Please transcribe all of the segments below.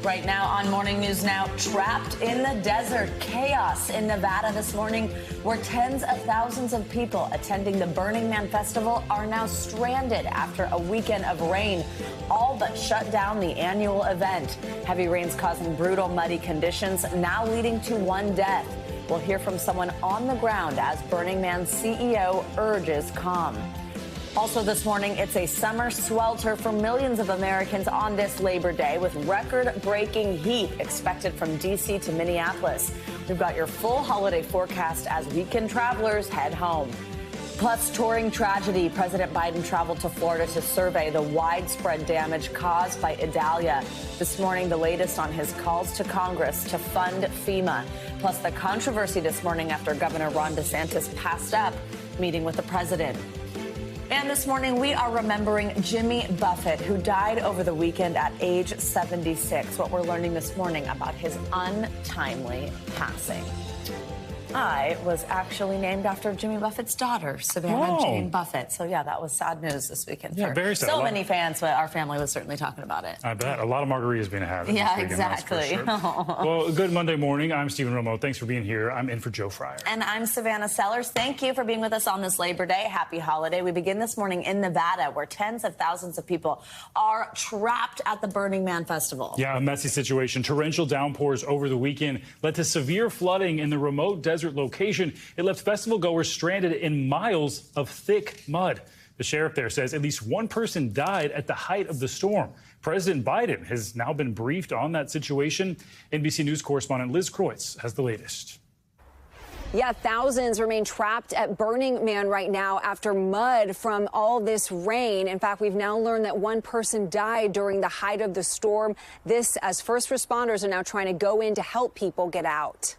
Right now on Morning News Now, trapped in the desert, chaos in Nevada this morning, where tens of thousands of people attending the Burning Man Festival are now stranded after a weekend of rain, all but shut down the annual event. Heavy rains causing brutal, muddy conditions, now leading to one death. We'll hear from someone on the ground as Burning Man's CEO urges calm. Also this morning, it's a summer swelter for millions of Americans on this Labor Day, with record-breaking heat expected from D.C. to Minneapolis. We've got your full holiday forecast as weekend travelers head home. Plus, touring tragedy. President Biden traveled to Florida to survey the widespread damage caused by Idalia. This morning, the latest on his calls to Congress to fund FEMA. Plus, the controversy this morning after Governor Ron DeSantis passed up meeting with the president. And this morning, we are remembering Jimmy Buffett, who died over the weekend at age 76. What we're learning this morning about his untimely passing. I was actually named after Jimmy Buffett's daughter, Savannah Jane Buffett. So, yeah, that was sad news this weekend. Yeah, very sad. So many fans, but our family was certainly talking about it. I bet. A lot of margaritas being had. Yeah, exactly. Sure. Well, good Monday morning. I'm Stephen Romo. Thanks for being here. I'm in for Joe Fryer. And I'm Savannah Sellers. Thank you for being with us on this Labor Day. Happy holiday. We begin this morning in Nevada, where tens of thousands of people are trapped at the Burning Man Festival. Yeah, a messy situation. Torrential downpours over the weekend led to severe flooding in the remote desert location. It left festival goers stranded in miles of thick mud. The sheriff there says at least one person died at the height of the storm. President Biden has now been briefed on that situation. NBC News correspondent Liz Kreutz has the latest. Yeah, thousands remain trapped at Burning Man right now after mud from all this rain. In fact, we've now learned that one person died during the height of the storm. This as first responders are now trying to go in to help people get out.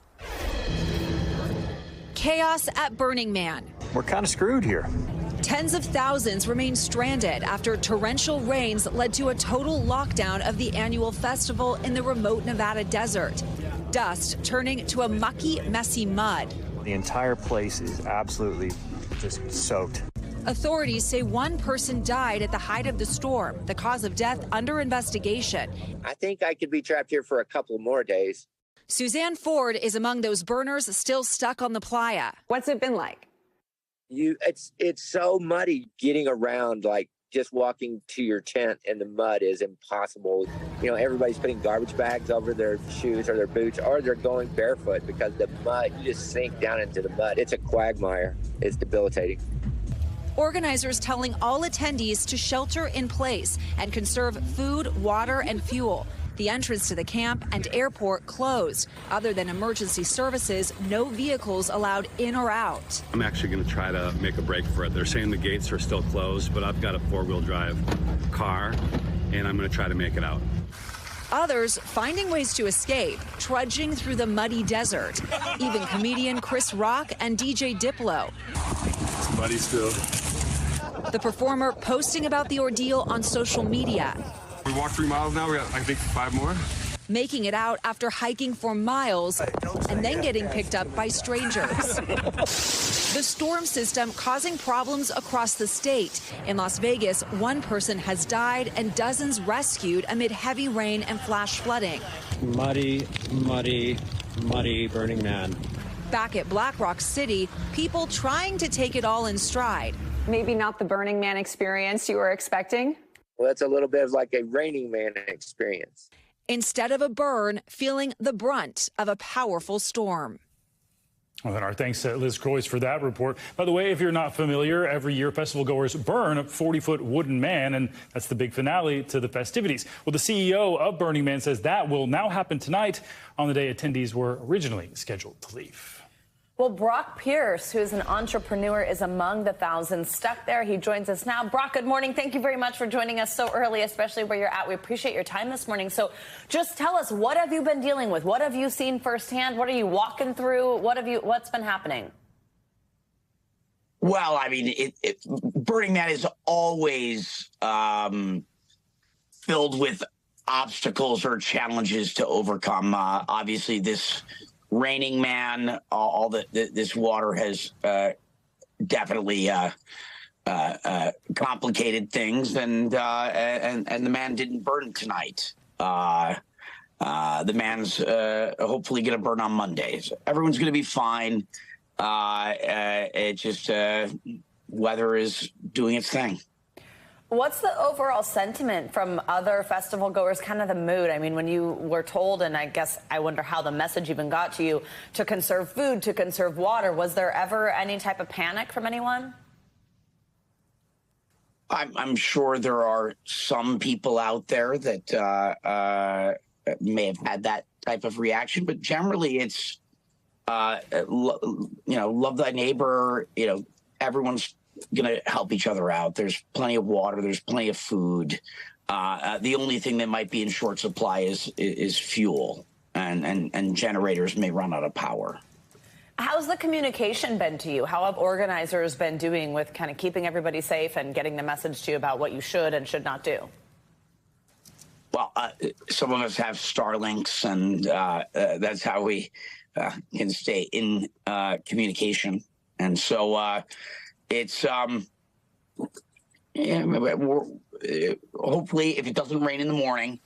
Chaos at Burning Man. We're kind of screwed here. Tens of thousands remain stranded after torrential rains led to a total lockdown of the annual festival in the remote Nevada desert. Dust turning to a mucky, messy mud. The entire place is absolutely just soaked. Authorities say one person died at the height of the storm. The cause of death under investigation. I think I could be trapped here for a couple more days. Suzanne Ford is among those burners still stuck on the playa. What's it been like? It's so muddy getting around, like just walking to your tent in the mud is impossible. You know, everybody's putting garbage bags over their shoes or their boots, or they're going barefoot because the mud, you just sink down into the mud. It's a quagmire. It's debilitating. Organizers telling all attendees to shelter in place and conserve food, water, and fuel. The entrance to the camp and airport closed. Other than emergency services, no vehicles allowed in or out. I'm actually going to try to make a break for it. They're saying the gates are still closed, but I've got a four-wheel drive car, and I'm going to try to make it out. Others finding ways to escape, trudging through the muddy desert. Even comedian Chris Rock and DJ Diplo. It's muddy still. The performer posting about the ordeal on social media. We walked 3 miles now. We got, I think, 5 more. Making it out after hiking for miles and then getting picked up by strangers. The storm system causing problems across the state. In Las Vegas, one person has died and dozens rescued amid heavy rain and flash flooding. Muddy, muddy, muddy Burning Man. Back at Black Rock City, people trying to take it all in stride. Maybe not the Burning Man experience you were expecting? Well, it's a little bit of like a Raining Man experience. Instead of a burn, feeling the brunt of a powerful storm. Well, then our thanks to Liz Kreutz for that report. By the way, if you're not familiar, every year festival goers burn a 40-foot wooden man, and that's the big finale to the festivities. Well, the CEO of Burning Man says that will now happen tonight on the day attendees were originally scheduled to leave. Well, Brock Pierce, who is an entrepreneur, is among the thousands stuck there. He joins us now. Brock, good morning. Thank you very much for joining us so early, especially where you're at. We appreciate your time this morning. So just tell us, what have you been dealing with? What have you seen firsthand? What are you walking through? What's been happening? Well, I mean, Burning Man is always filled with obstacles or challenges to overcome. Obviously, this Raining Man, this water has definitely complicated things, and the man didn't burn tonight. the man's hopefully going to burn on Monday. So everyone's going to be fine. It just weather is doing its thing. What's the overall sentiment from other festival goers, kind of the mood? I mean, when you were told, and I guess I wonder how the message even got to you, to conserve food, to conserve water, was there ever any type of panic from anyone? I'm sure there are some people out there that may have had that type of reaction, but generally it's, love thy neighbor. Everyone's going to help each other out. There's plenty of water. There's plenty of food. The only thing that might be in short supply is fuel, and generators may run out of power. How's the communication been to you? How have organizers been doing with kind of keeping everybody safe and getting the message to you about what you should and should not do? Well, some of us have Starlinks, and that's how we can stay in communication. And so it's hopefully, if it doesn't rain in the morning,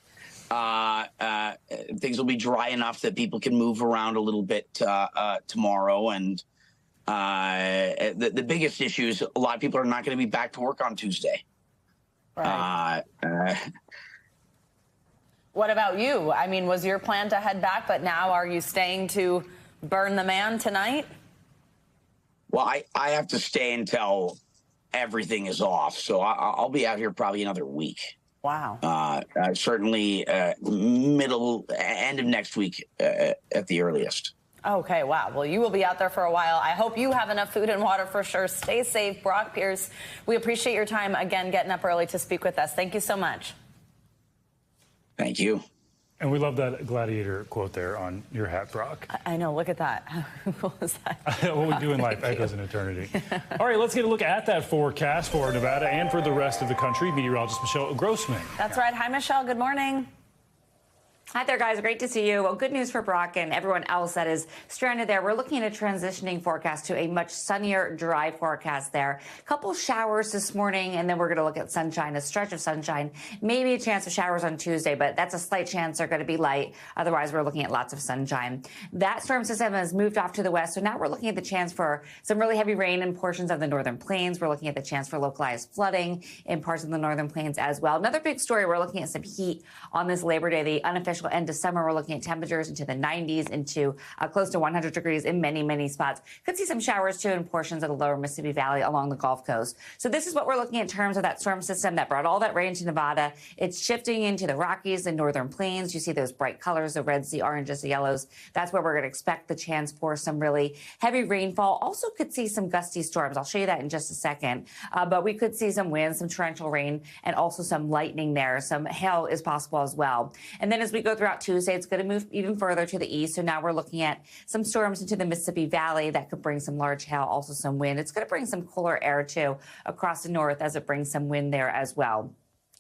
things will be dry enough that people can move around a little bit tomorrow. And the biggest issue is a lot of people are not going to be back to work on Tuesday. Right. What about you? I mean, was your plan to head back, but now are you staying to burn the man tonight? Well, I have to stay until everything is off, so I'll be out here probably another week. Wow. Certainly end of next week at the earliest. Okay, wow. Well, you will be out there for a while. I hope you have enough food and water for sure. Stay safe. Brock Pierce, we appreciate your time, again, getting up early to speak with us. Thank you so much. Thank you. And we love that gladiator quote there on your hat, Brock. I know. Look at that. What was that? What we do in life echoes in eternity. All right, let's get a look at that forecast for Nevada and for the rest of the country. Meteorologist Michelle Grossman. That's right. Hi, Michelle. Good morning. Hi there, guys. Great to see you. Well, good news for Brock and everyone else that is stranded there. We're looking at a transitioning forecast to a much sunnier, dry forecast there. A couple showers this morning, and then we're going to look at sunshine, a stretch of sunshine, maybe a chance of showers on Tuesday, but that's a slight chance. They're going to be light. Otherwise, we're looking at lots of sunshine. That storm system has moved off to the west, so now we're looking at the chance for some really heavy rain in portions of the northern plains. We're looking at the chance for localized flooding in parts of the northern plains as well. Another big story, we're looking at some heat on this Labor Day, the unofficial end of summer. We're looking at temperatures into the 90s, into close to 100 degrees in many, many spots. Could see some showers, too, in portions of the lower Mississippi Valley along the Gulf Coast. So this is what we're looking at in terms of that storm system that brought all that rain to Nevada. It's shifting into the Rockies and northern plains. You see those bright colors, the reds, the oranges, the yellows. That's where we're going to expect the chance for some really heavy rainfall. Also could see some gusty storms. I'll show you that in just a second. But we could see some wind, some torrential rain, and also some lightning there. Some hail is possible as well. And then as we go throughout Tuesday, it's going to move even further to the east. So now we're looking at some storms into the Mississippi Valley that could bring some large hail, also some wind. It's going to bring some cooler air, too, across the north as it brings some wind there as well.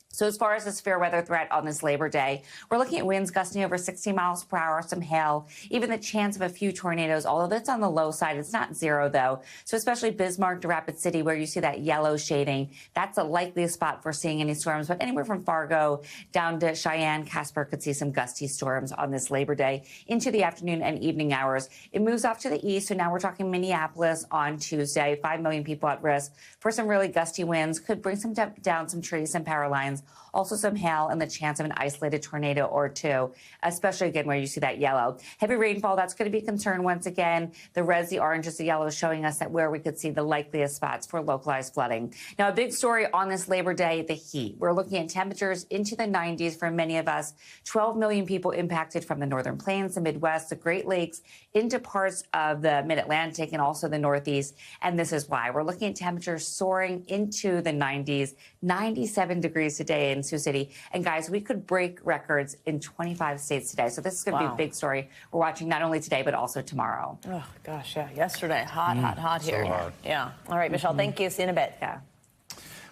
So as far as the severe weather threat on this Labor Day, we're looking at winds gusting over 60 miles per hour, some hail, even the chance of a few tornadoes, although that's on the low side. It's not zero, though. So especially Bismarck to Rapid City, where you see that yellow shading, that's the likeliest spot for seeing any storms. But anywhere from Fargo down to Cheyenne, Casper could see some gusty storms on this Labor Day into the afternoon and evening hours. It moves off to the east, so now we're talking Minneapolis on Tuesday. 5 million people at risk for some really gusty winds. Could bring some down some trees, some power lines. Also some hail and the chance of an isolated tornado or two, especially again where you see that yellow. Heavy rainfall, that's going to be a concern once again. The reds, the oranges, the yellows showing us that where we could see the likeliest spots for localized flooding. Now, a big story on this Labor Day, the heat. We're looking at temperatures into the 90s for many of us. 12 million people impacted from the northern plains, the Midwest, the Great Lakes, into parts of the Mid-Atlantic and also the Northeast. And this is why. We're looking at temperatures soaring into the 90s, 97 degrees today in Sioux City. And guys, we could break records in 25 states today. So this is going to be a big story we're watching not only today, but also tomorrow. Oh, gosh, yeah. Yesterday, hot here. So hot. Yeah. All right, Michelle, thank you. See you in a bit. Yeah.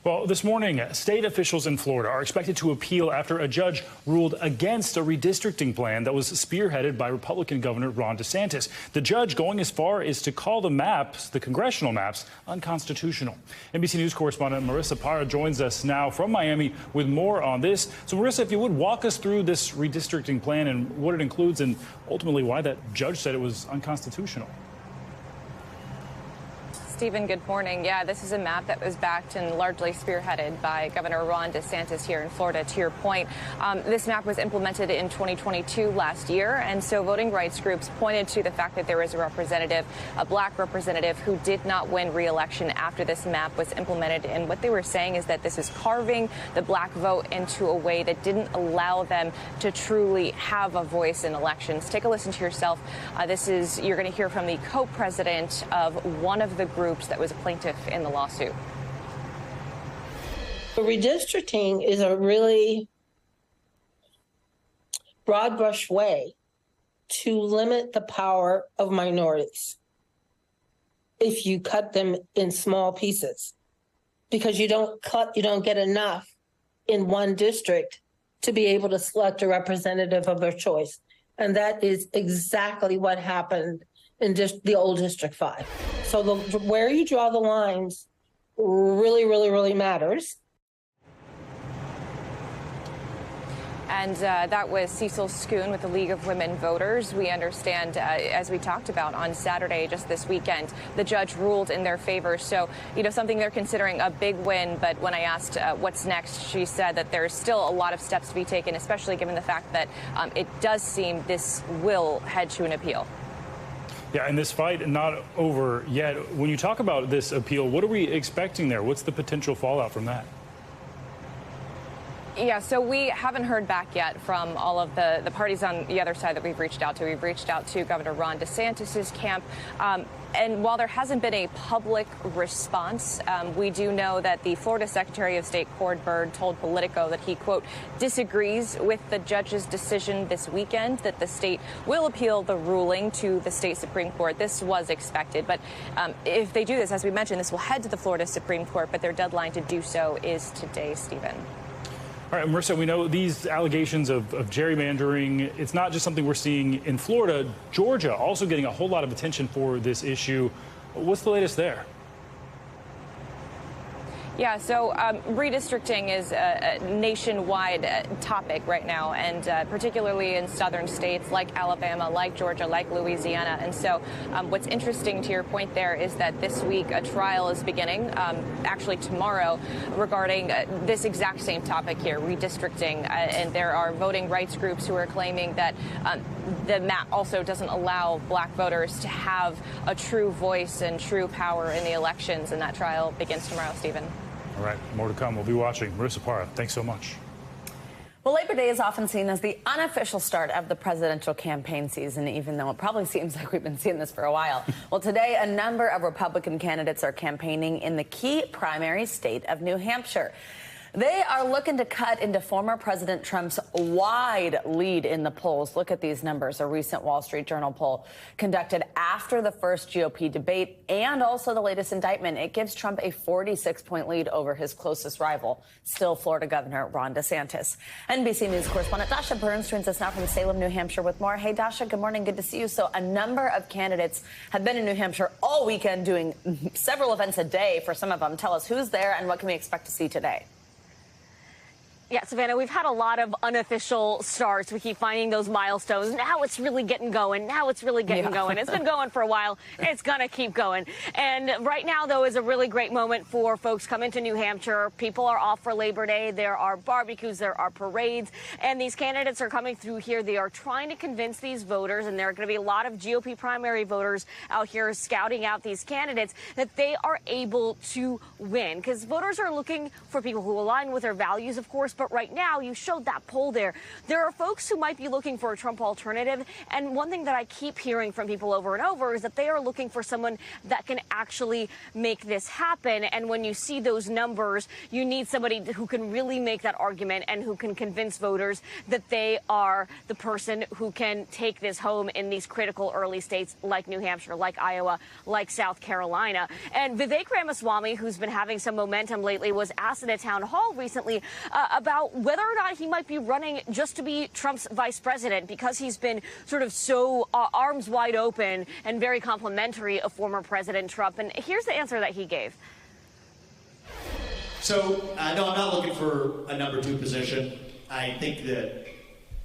Well, this morning, state officials in Florida are expected to appeal after a judge ruled against a redistricting plan that was spearheaded by Republican Governor Ron DeSantis. The judge going as far as to call the maps, the congressional maps, unconstitutional. NBC News correspondent Marissa Parra joins us now from Miami with more on this. So, Marissa, if you would walk us through this redistricting plan and what it includes and ultimately why that judge said it was unconstitutional. Stephen, good morning. Yeah, this is a map that was backed and largely spearheaded by Governor Ron DeSantis here in Florida. To your point, this map was implemented in 2022 last year, and so voting rights groups pointed to the fact that there was a representative, a black representative, who did not win re-election after this map was implemented. And what they were saying is that this is carving the black vote into a way that didn't allow them to truly have a voice in elections. Take a listen to yourself. You're going to hear from the co-president of one of the groups that was a plaintiff in the lawsuit. Redistricting is a really broad brush way to limit the power of minorities if you cut them in small pieces, because you don't get enough in one district to be able to select a representative of their choice. And that is exactly what happened in the old District 5. So where you draw the lines really matters. And that was Cecil Schoon with the League of Women Voters. We understand, as we talked about on Saturday, just this weekend, the judge ruled in their favor. So, something they're considering a big win. But when I asked what's next, she said that there's still a lot of steps to be taken, especially given the fact that it does seem this will head to an appeal. Yeah, and this fight not over yet. When you talk about this appeal, what are we expecting there? What's the potential fallout from that? Yeah, so we haven't heard back yet from all of the parties on the other side that we've reached out to. We've reached out to Governor Ron DeSantis's camp. And while there hasn't been a public response, we do know that the Florida Secretary of State, Cord Byrd, told Politico that he, quote, disagrees with the judge's decision this weekend, that the state will appeal the ruling to the state Supreme Court. This was expected. But if they do this, as we mentioned, this will head to the Florida Supreme Court. But their deadline to do so is today, Stephen. All right, Marissa, we know these allegations of gerrymandering, it's not just something we're seeing in Florida. Georgia also getting a whole lot of attention for this issue. What's the latest there? Yeah, so redistricting is a nationwide topic right now, and particularly in southern states like Alabama, like Georgia, like Louisiana. And so what's interesting to your point there is that this week a trial is beginning, actually tomorrow, regarding this exact same topic here, redistricting. And there are voting rights groups who are claiming that the map also doesn't allow black voters to have a true voice and true power in the elections. And that trial begins tomorrow, Stephen. All right, more to come. We'll be watching. Marissa Parra, thanks so much. Well, Labor Day is often seen as the unofficial start of the presidential campaign season, even though it probably seems like we've been seeing this for a while. Well, today, a number of Republican candidates are campaigning in the key primary state of New Hampshire. They are looking to cut into former President Trump's wide lead in the polls. Look at these numbers. A recent Wall Street Journal poll conducted after the first GOP debate and also the latest indictment. It gives Trump a 46-point lead over his closest rival, still Florida Governor Ron DeSantis. NBC News correspondent Dasha Burns joins us now from Salem, New Hampshire with more. Hey, Dasha, good morning. Good to see you. So a number of candidates have been in New Hampshire all weekend doing several events a day for some of them. Tell us who's there and what can we expect to see today? Yeah, Savannah, we've had a lot of unofficial starts. We keep finding those milestones. Now it's really getting going. Now it's really getting going. It's been going for a while. It's going to keep going. And right now, though, is a really great moment for folks coming to New Hampshire. People are off for Labor Day. There are barbecues. There are parades. And these candidates are coming through here. They are trying to convince these voters, and there are going to be a lot of GOP primary voters out here scouting out these candidates, that they are able to win. Because voters are looking for people who align with their values, of course, course. But right now, you showed that poll there. There are folks who might be looking for a Trump alternative. And one thing that I keep hearing from people over and over is that they are looking for someone that can actually make this happen. And when you see those numbers, you need somebody who can really make that argument and who can convince voters that they are the person who can take this home in these critical early states like New Hampshire, like Iowa, like South Carolina. And Vivek Ramaswamy, who's been having some momentum lately, was asked in a town hall recently about whether or not he might be running just to be Trump's vice president, because he's been sort of so arms wide open and very complimentary of former President Trump. And here's the answer that he gave. So, no, I'm not looking for a number 2 position. I think that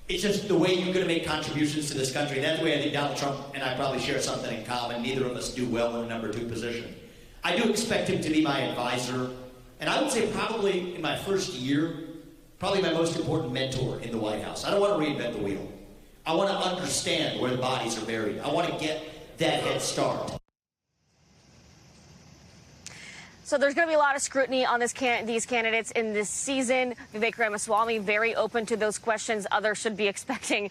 it's just the way you're going to make contributions to this country. And that's the way I think Donald Trump and I probably share something in common. Neither of us do well in a number 2 position. I do expect him to be my advisor. And I would say probably in my first year, probably my most important mentor in the White House. I don't want to reinvent the wheel. I want to understand where the bodies are buried. I want to get that head start. So there's going to be a lot of scrutiny on these candidates in this season. Vivek Ramaswamy very open to those questions. Others should be expecting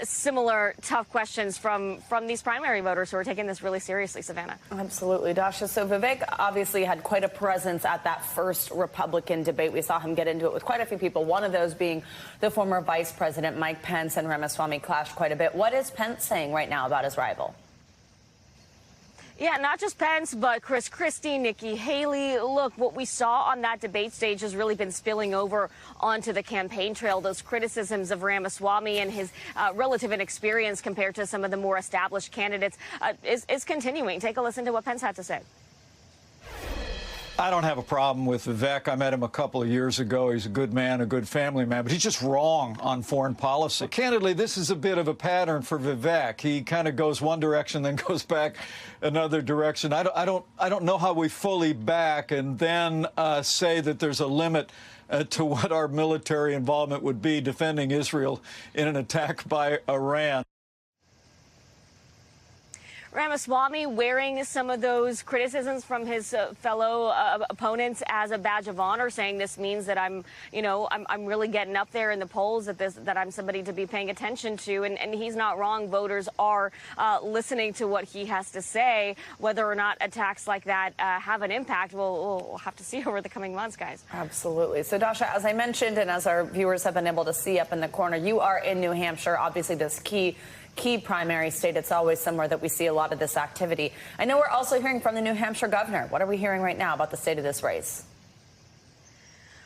similar tough questions from these primary voters who are taking this really seriously, Savannah. Absolutely, Dasha. So Vivek obviously had quite a presence at that first Republican debate. We saw him get into it with quite a few people, one of those being the former Vice President Mike Pence, and Ramaswamy clashed quite a bit. What is Pence saying right now about his rival? Yeah, not just Pence, but Chris Christie, Nikki Haley. Look, what we saw on that debate stage has really been spilling over onto the campaign trail. Those criticisms of Ramaswamy and his relative inexperience compared to some of the more established candidates is continuing. Take a listen to what Pence had to say. I don't have a problem with Vivek. I met him a couple of years ago. He's a good man, a good family man, but he's just wrong on foreign policy. Candidly, this is a bit of a pattern for Vivek. He kind of goes one direction, then goes back another direction. I don't know how we fully back and then say that there's a limit to what our military involvement would be defending Israel in an attack by Iran. Ramaswamy wearing some of those criticisms from his fellow opponents as a badge of honor, saying this means that I'm really getting up there in the polls, that I'm somebody to be paying attention to. And he's not wrong. Voters are listening to what he has to say. Whether or not attacks like that have an impact, we'll have to see over the coming months, guys. Absolutely. So, Dasha, as I mentioned, and as our viewers have been able to see up in the corner, you are in New Hampshire, obviously this key primary state. It's always somewhere that we see a lot of this activity. I know we're also hearing from the New Hampshire governor. What are we hearing right now about the state of this race?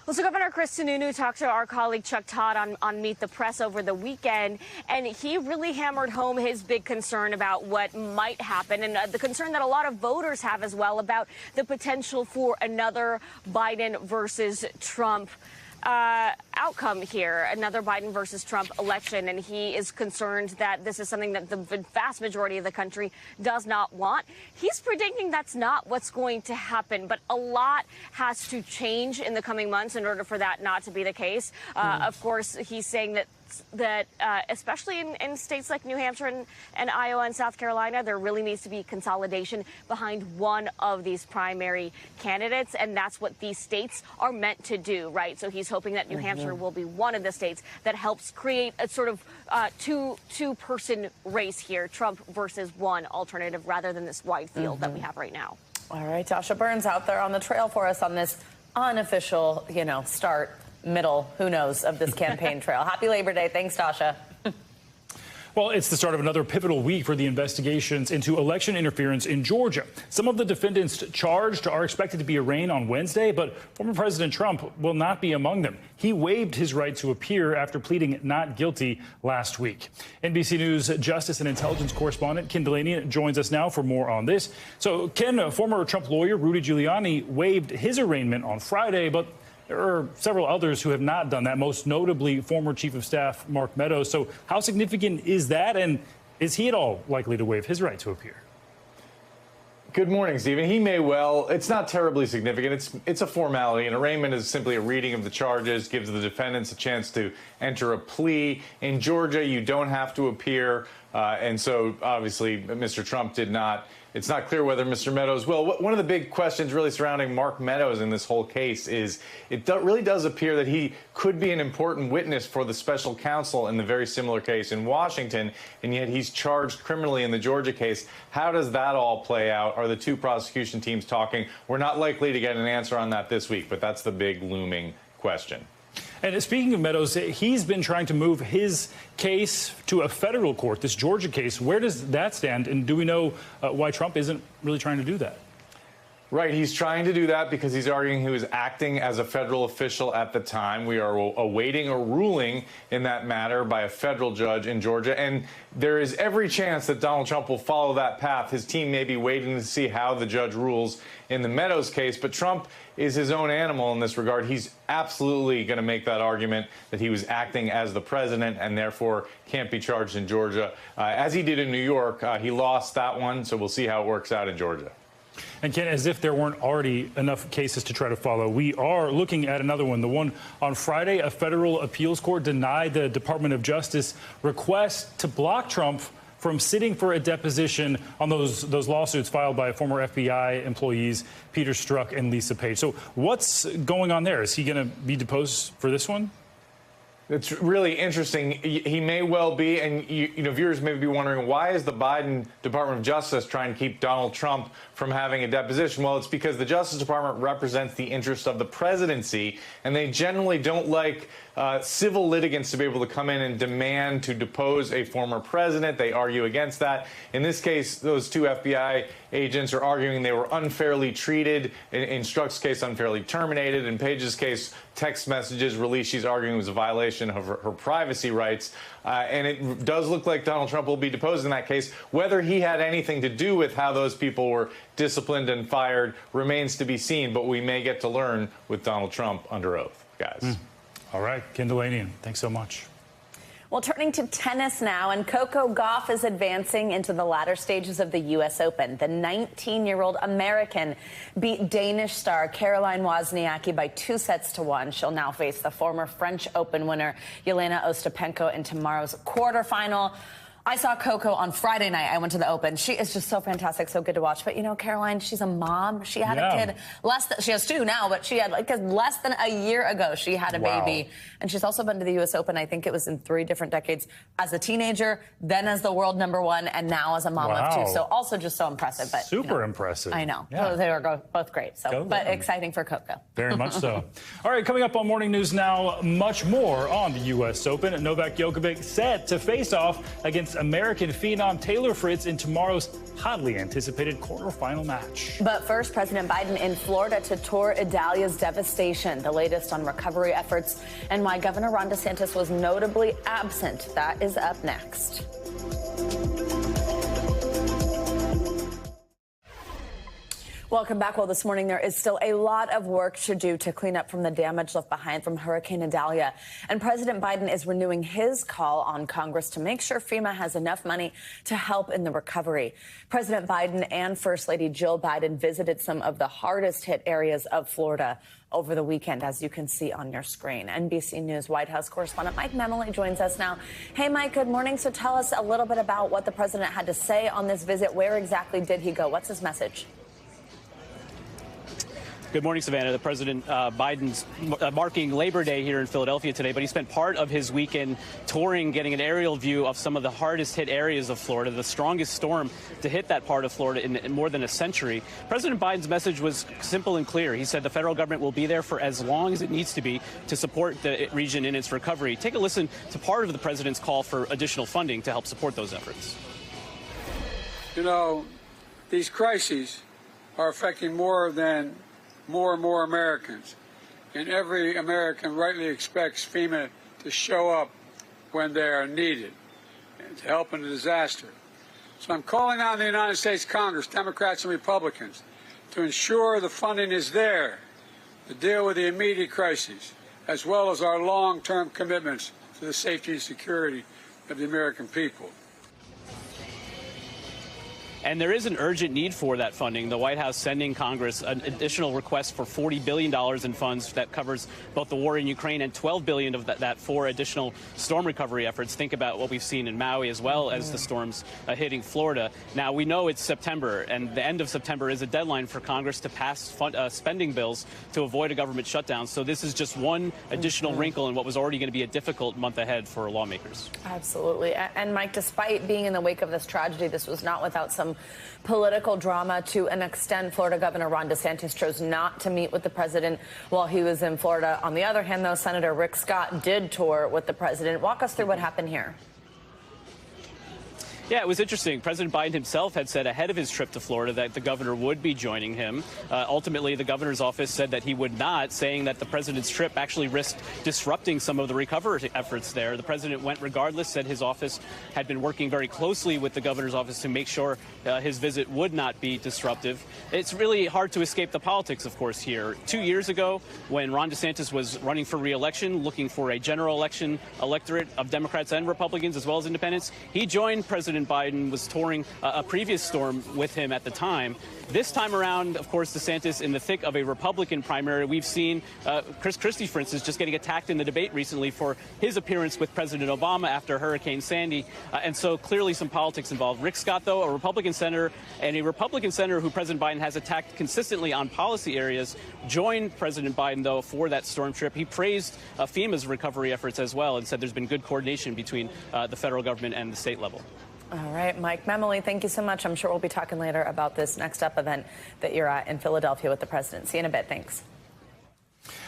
Well, so Governor Chris Sununu talked to our colleague Chuck Todd on Meet the Press over the weekend, and he really hammered home his big concern about what might happen, and the concern that a lot of voters have as well about the potential for another Biden versus Trump outcome here, another Biden versus Trump election. And he is concerned that this is something that the vast majority of the country does not want. He's predicting that's not what's going to happen, but a lot has to change in the coming months in order for that not to be the case. Of course, he's saying that especially in states like New Hampshire and Iowa and South Carolina, there really needs to be consolidation behind one of these primary candidates. And that's what these states are meant to do, right? So he's hoping that New Hampshire will be one of the states that helps create a sort of two-person race here, Trump versus one alternative, rather than this wide field that we have right now. All right, Tasha Burns out there on the trail for us on this unofficial, start, middle, who knows, of this campaign trail. Happy Labor Day. Thanks, Tasha. Well, it's the start of another pivotal week for the investigations into election interference in Georgia. Some of the defendants charged are expected to be arraigned on Wednesday, but former President Trump will not be among them. He waived his right to appear after pleading not guilty last week. NBC News Justice and Intelligence correspondent Ken Delaney joins us now for more on this. So, Ken, former Trump lawyer Rudy Giuliani waived his arraignment on Friday, but there are several others who have not done that, most notably former Chief of Staff Mark Meadows. So how significant is that, and is he at all likely to waive his right to appear? Good morning, Stephen. He may well. It's not terribly significant. It's a formality. An arraignment is simply a reading of the charges, gives the defendants a chance to enter a plea. In Georgia, you don't have to appear And so obviously Mr. Trump did not. It's not clear whether Mr. Meadows will. One of the big questions really surrounding Mark Meadows in this whole case is really does appear that he could be an important witness for the special counsel in the very similar case in Washington, and yet he's charged criminally in the Georgia case. How does that all play out? Are the two prosecution teams talking? We're not likely to get an answer on that this week, but that's the big looming question. And speaking of Meadows, he's been trying to move his case to a federal court, this Georgia case. Where does that stand? And do we know why Trump isn't really trying to do that? Right. He's trying to do that because he's arguing he was acting as a federal official at the time. We are awaiting a ruling in that matter by a federal judge in Georgia. And there is every chance that Donald Trump will follow that path. His team may be waiting to see how the judge rules in the Meadows case. But Trump is his own animal in this regard. He's absolutely going to make that argument that he was acting as the president and therefore can't be charged in Georgia. As he did in New York, he lost that one. So we'll see how it works out in Georgia. And Ken, as if there weren't already enough cases to try to follow, we are looking at another one. The one on Friday, a federal appeals court denied the Department of Justice request to block Trump from sitting for a deposition on those lawsuits filed by former FBI employees Peter Strzok and Lisa Page. So what's going on there? Is he going to be deposed for this one? It's really interesting. He may well be, and you know, viewers may be wondering, why is the Biden Department of Justice trying to keep Donald Trump from having a deposition? Well, it's because the Justice Department represents the interests of the presidency, and they generally don't like civil litigants to be able to come in and demand to depose a former president. They argue against that. In this case, those two FBI agents are arguing they were unfairly treated. In Strzok's case, unfairly terminated. In Page's case, text messages released. She's arguing it was a violation of her privacy rights. And it does look like Donald Trump will be deposed in that case. Whether he had anything to do with how those people were disciplined and fired remains to be seen, but we may get to learn with Donald Trump under oath, guys. All right, Ken Delanian, thanks so much. Well, turning to tennis now, and Coco Gauff is advancing into the latter stages of the U.S. Open. The 19-year-old American beat Danish star Caroline Wozniacki by 2-1. She'll now face the former French Open winner Jelena Ostapenko in tomorrow's quarterfinal. I saw Coco on Friday night. I went to the Open. She is just so fantastic, so good to watch. But, you know, Caroline, she's a mom. She had a kid she has two now, but she had less than a year ago she had a baby. And she's also been to the U.S. Open. I think it was in 3 different decades as a teenager, then as the world #1, and now as a mom of 2. So also just so impressive. But super impressive. I know. Yeah. They were both great. So, but exciting for Coco. Very much so. All right, coming up on Morning News Now, much more on the U.S. Open. Novak Djokovic set to face off against American phenom Taylor Fritz in tomorrow's hotly anticipated quarterfinal match. But first, President Biden in Florida to tour Idalia's devastation. The latest on recovery efforts and why Governor Ron DeSantis was notably absent. That is up next. Welcome back. Well, this morning there is still a lot of work to do to clean up from the damage left behind from Hurricane Idalia. And President Biden is renewing his call on Congress to make sure FEMA has enough money to help in the recovery. President Biden and First Lady Jill Biden visited some of the hardest hit areas of Florida over the weekend, as you can see on your screen. NBC News White House correspondent Mike Memoli joins us now. Hey, Mike, good morning. So tell us a little bit about what the president had to say on this visit. Where exactly did he go? What's his message? Good morning, Savannah. The President Biden's marking Labor Day here in Philadelphia today, but he spent part of his weekend touring, getting an aerial view of some of the hardest hit areas of Florida, the strongest storm to hit that part of Florida in more than a century. President Biden's message was simple and clear. He said the federal government will be there for as long as it needs to be to support the region in its recovery. Take a listen to part of the president's call for additional funding to help support those efforts. You know, these crises are affecting more and more Americans, and every American rightly expects FEMA to show up when they are needed and to help in a disaster. So I'm calling on the United States Congress, Democrats and Republicans, to ensure the funding is there to deal with the immediate crises, as well as our long-term commitments to the safety and security of the American people. And there is an urgent need for that funding. The White House sending Congress an additional request for $40 billion in funds that covers both the war in Ukraine and $12 billion of that for additional storm recovery efforts. Think about what we've seen in Maui as well as the storms hitting Florida. Now, we know it's September, and the end of September is a deadline for Congress to pass spending bills to avoid a government shutdown. So this is just one additional wrinkle in what was already going to be a difficult month ahead for lawmakers. Absolutely. And Mike, despite being in the wake of this tragedy, this was not without some political drama. To an extent, Florida Governor Ron DeSantis chose not to meet with the president while he was in Florida. On the other hand, though, Senator Rick Scott did tour with the president. Walk us through what happened here. Yeah, it was interesting. President Biden himself had said ahead of his trip to Florida that the governor would be joining him. Ultimately, the governor's office said that he would not, saying that the president's trip actually risked disrupting some of the recovery efforts there. The president went regardless, said his office had been working very closely with the governor's office to make sure his visit would not be disruptive. It's really hard to escape the politics, of course, here. 2 years ago, when Ron DeSantis was running for re-election, looking for a general election electorate of Democrats and Republicans as well as independents, he joined President Biden, was touring a previous storm with him at the time. This time around, of course, DeSantis in the thick of a Republican primary. We've seen Chris Christie, for instance, just getting attacked in the debate recently for his appearance with President Obama after Hurricane Sandy. And so clearly some politics involved. Rick Scott, though, a Republican senator, and a Republican senator who President Biden has attacked consistently on policy areas, joined President Biden, though, for that storm trip. He praised FEMA's recovery efforts as well and said there's been good coordination between the federal government and the state level. All right, Mike Memoli, thank you so much. I'm sure we'll be talking later about this Next Up event that you're at in Philadelphia with the president. See you in a bit. Thanks.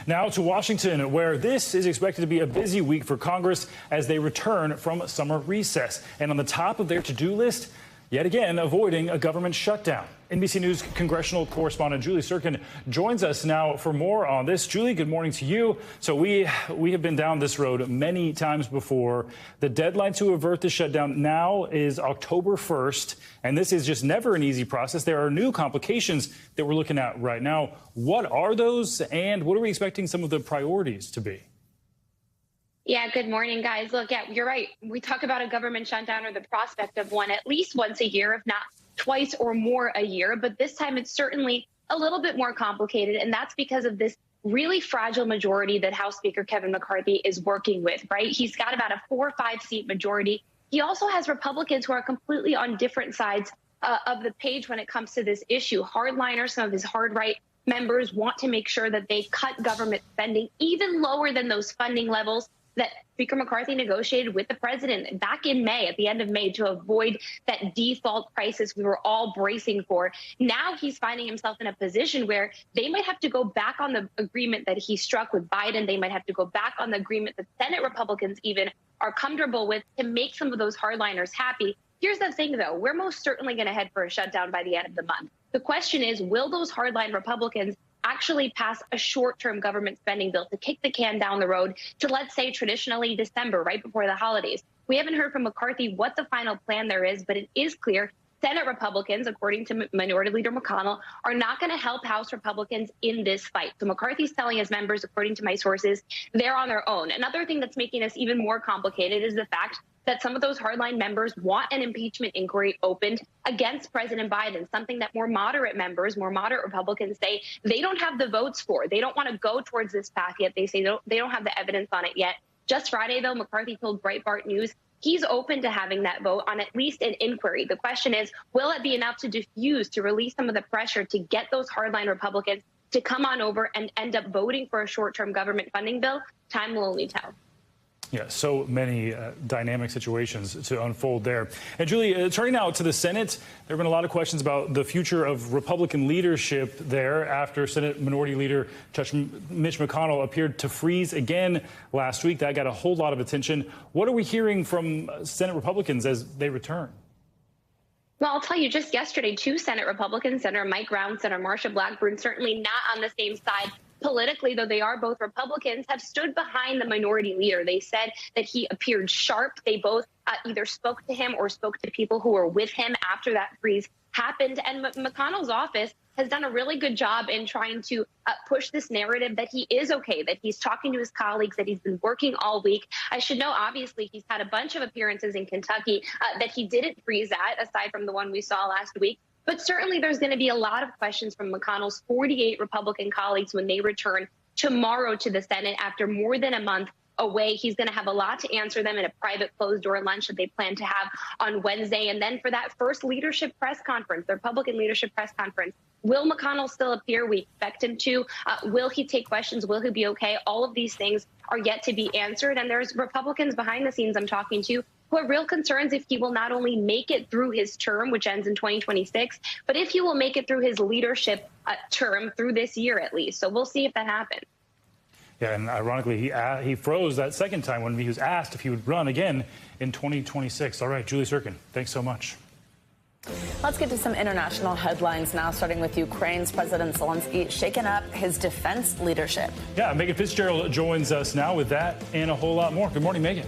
Now to Washington, where this is expected to be a busy week for Congress as they return from summer recess. And on the top of their to-do list, yet again, avoiding a government shutdown. NBC News congressional correspondent Julie Sirkin joins us now for more on this. Julie, good morning to you. So we have been down this road many times before. The deadline to avert the shutdown now is October 1st, and this is just never an easy process. There are new complications that we're looking at right now. What are those, and what are we expecting some of the priorities to be? Yeah, good morning, guys. Look, yeah, you're right. We talk about a government shutdown or the prospect of one at least once a year, if not twice or more a year. But this time it's certainly a little bit more complicated. And that's because of this really fragile majority that House Speaker Kevin McCarthy is working with, right? He's got about a 4 or 5 seat majority. He also has Republicans who are completely on different sides of the page when it comes to this issue. Hardliners, some of his hard right members want to make sure that they cut government spending even lower than those funding levels that Speaker McCarthy negotiated with the president back in May, at the end of May, to avoid that default crisis we were all bracing for. Now he's finding himself in a position where they might have to go back on the agreement that he struck with Biden. They might have to go back on the agreement that Senate Republicans even are comfortable with to make some of those hardliners happy. Here's the thing, though. We're most certainly going to head for a shutdown by the end of the month. The question is, will those hardline Republicans actually pass a short-term government spending bill to kick the can down the road to, let's say, traditionally December, right before the holidays? We haven't heard from McCarthy what the final plan there is, but it is clear Senate Republicans, according to Minority Leader McConnell, are not going to help House Republicans in this fight. So McCarthy's telling his members, according to my sources, they're on their own. Another thing that's making this even more complicated is the fact that some of those hardline members want an impeachment inquiry opened against President Biden, something that more moderate members, more moderate Republicans say they don't have the votes for. They don't want to go towards this path yet. They say they don't have the evidence on it yet. Just Friday, though, McCarthy told Breitbart News he's open to having that vote on at least an inquiry. The question is, will it be enough to diffuse, to release some of the pressure to get those hardline Republicans to come on over and end up voting for a short-term government funding bill? Time will only tell. Yeah, so many dynamic situations to unfold there. And Julie, turning now to the Senate, there have been a lot of questions about the future of Republican leadership there after Senate Minority Leader Mitch McConnell appeared to freeze again last week. That got a whole lot of attention. What are we hearing from Senate Republicans as they return? Well, I'll tell you, just yesterday, 2 Senate Republicans, Senator Mike Round, Senator Marsha Blackburn, certainly not on the same side politically, though they are both Republicans, have stood behind the minority leader. They said that he appeared sharp. They both either spoke to him or spoke to people who were with him after that freeze happened. And McConnell's office has done a really good job in trying to push this narrative that he is okay, that he's talking to his colleagues, that he's been working all week. I should know, obviously, he's had a bunch of appearances in Kentucky that he didn't freeze at, aside from the one we saw last week. But certainly there's going to be a lot of questions from McConnell's 48 Republican colleagues when they return tomorrow to the Senate after more than a month away. He's going to have a lot to answer them in a private closed-door lunch that they plan to have on Wednesday. And then for that first leadership press conference, the Republican leadership press conference, will McConnell still appear? We expect him to. Will he take questions? Will he be okay? All of these things are yet to be answered. And there's Republicans behind the scenes I'm talking to who have real concerns if he will not only make it through his term, which ends in 2026, but if he will make it through his leadership term through this year at least. So we'll see if that happens. Yeah, and ironically, he froze that second time when he was asked if he would run again in 2026. All right, Julie Sirkin, thanks so much. Let's get to some international headlines now, starting with Ukraine's President Zelensky shaking up his defense leadership. Yeah, Megan Fitzgerald joins us now with that and a whole lot more. Good morning, Megan.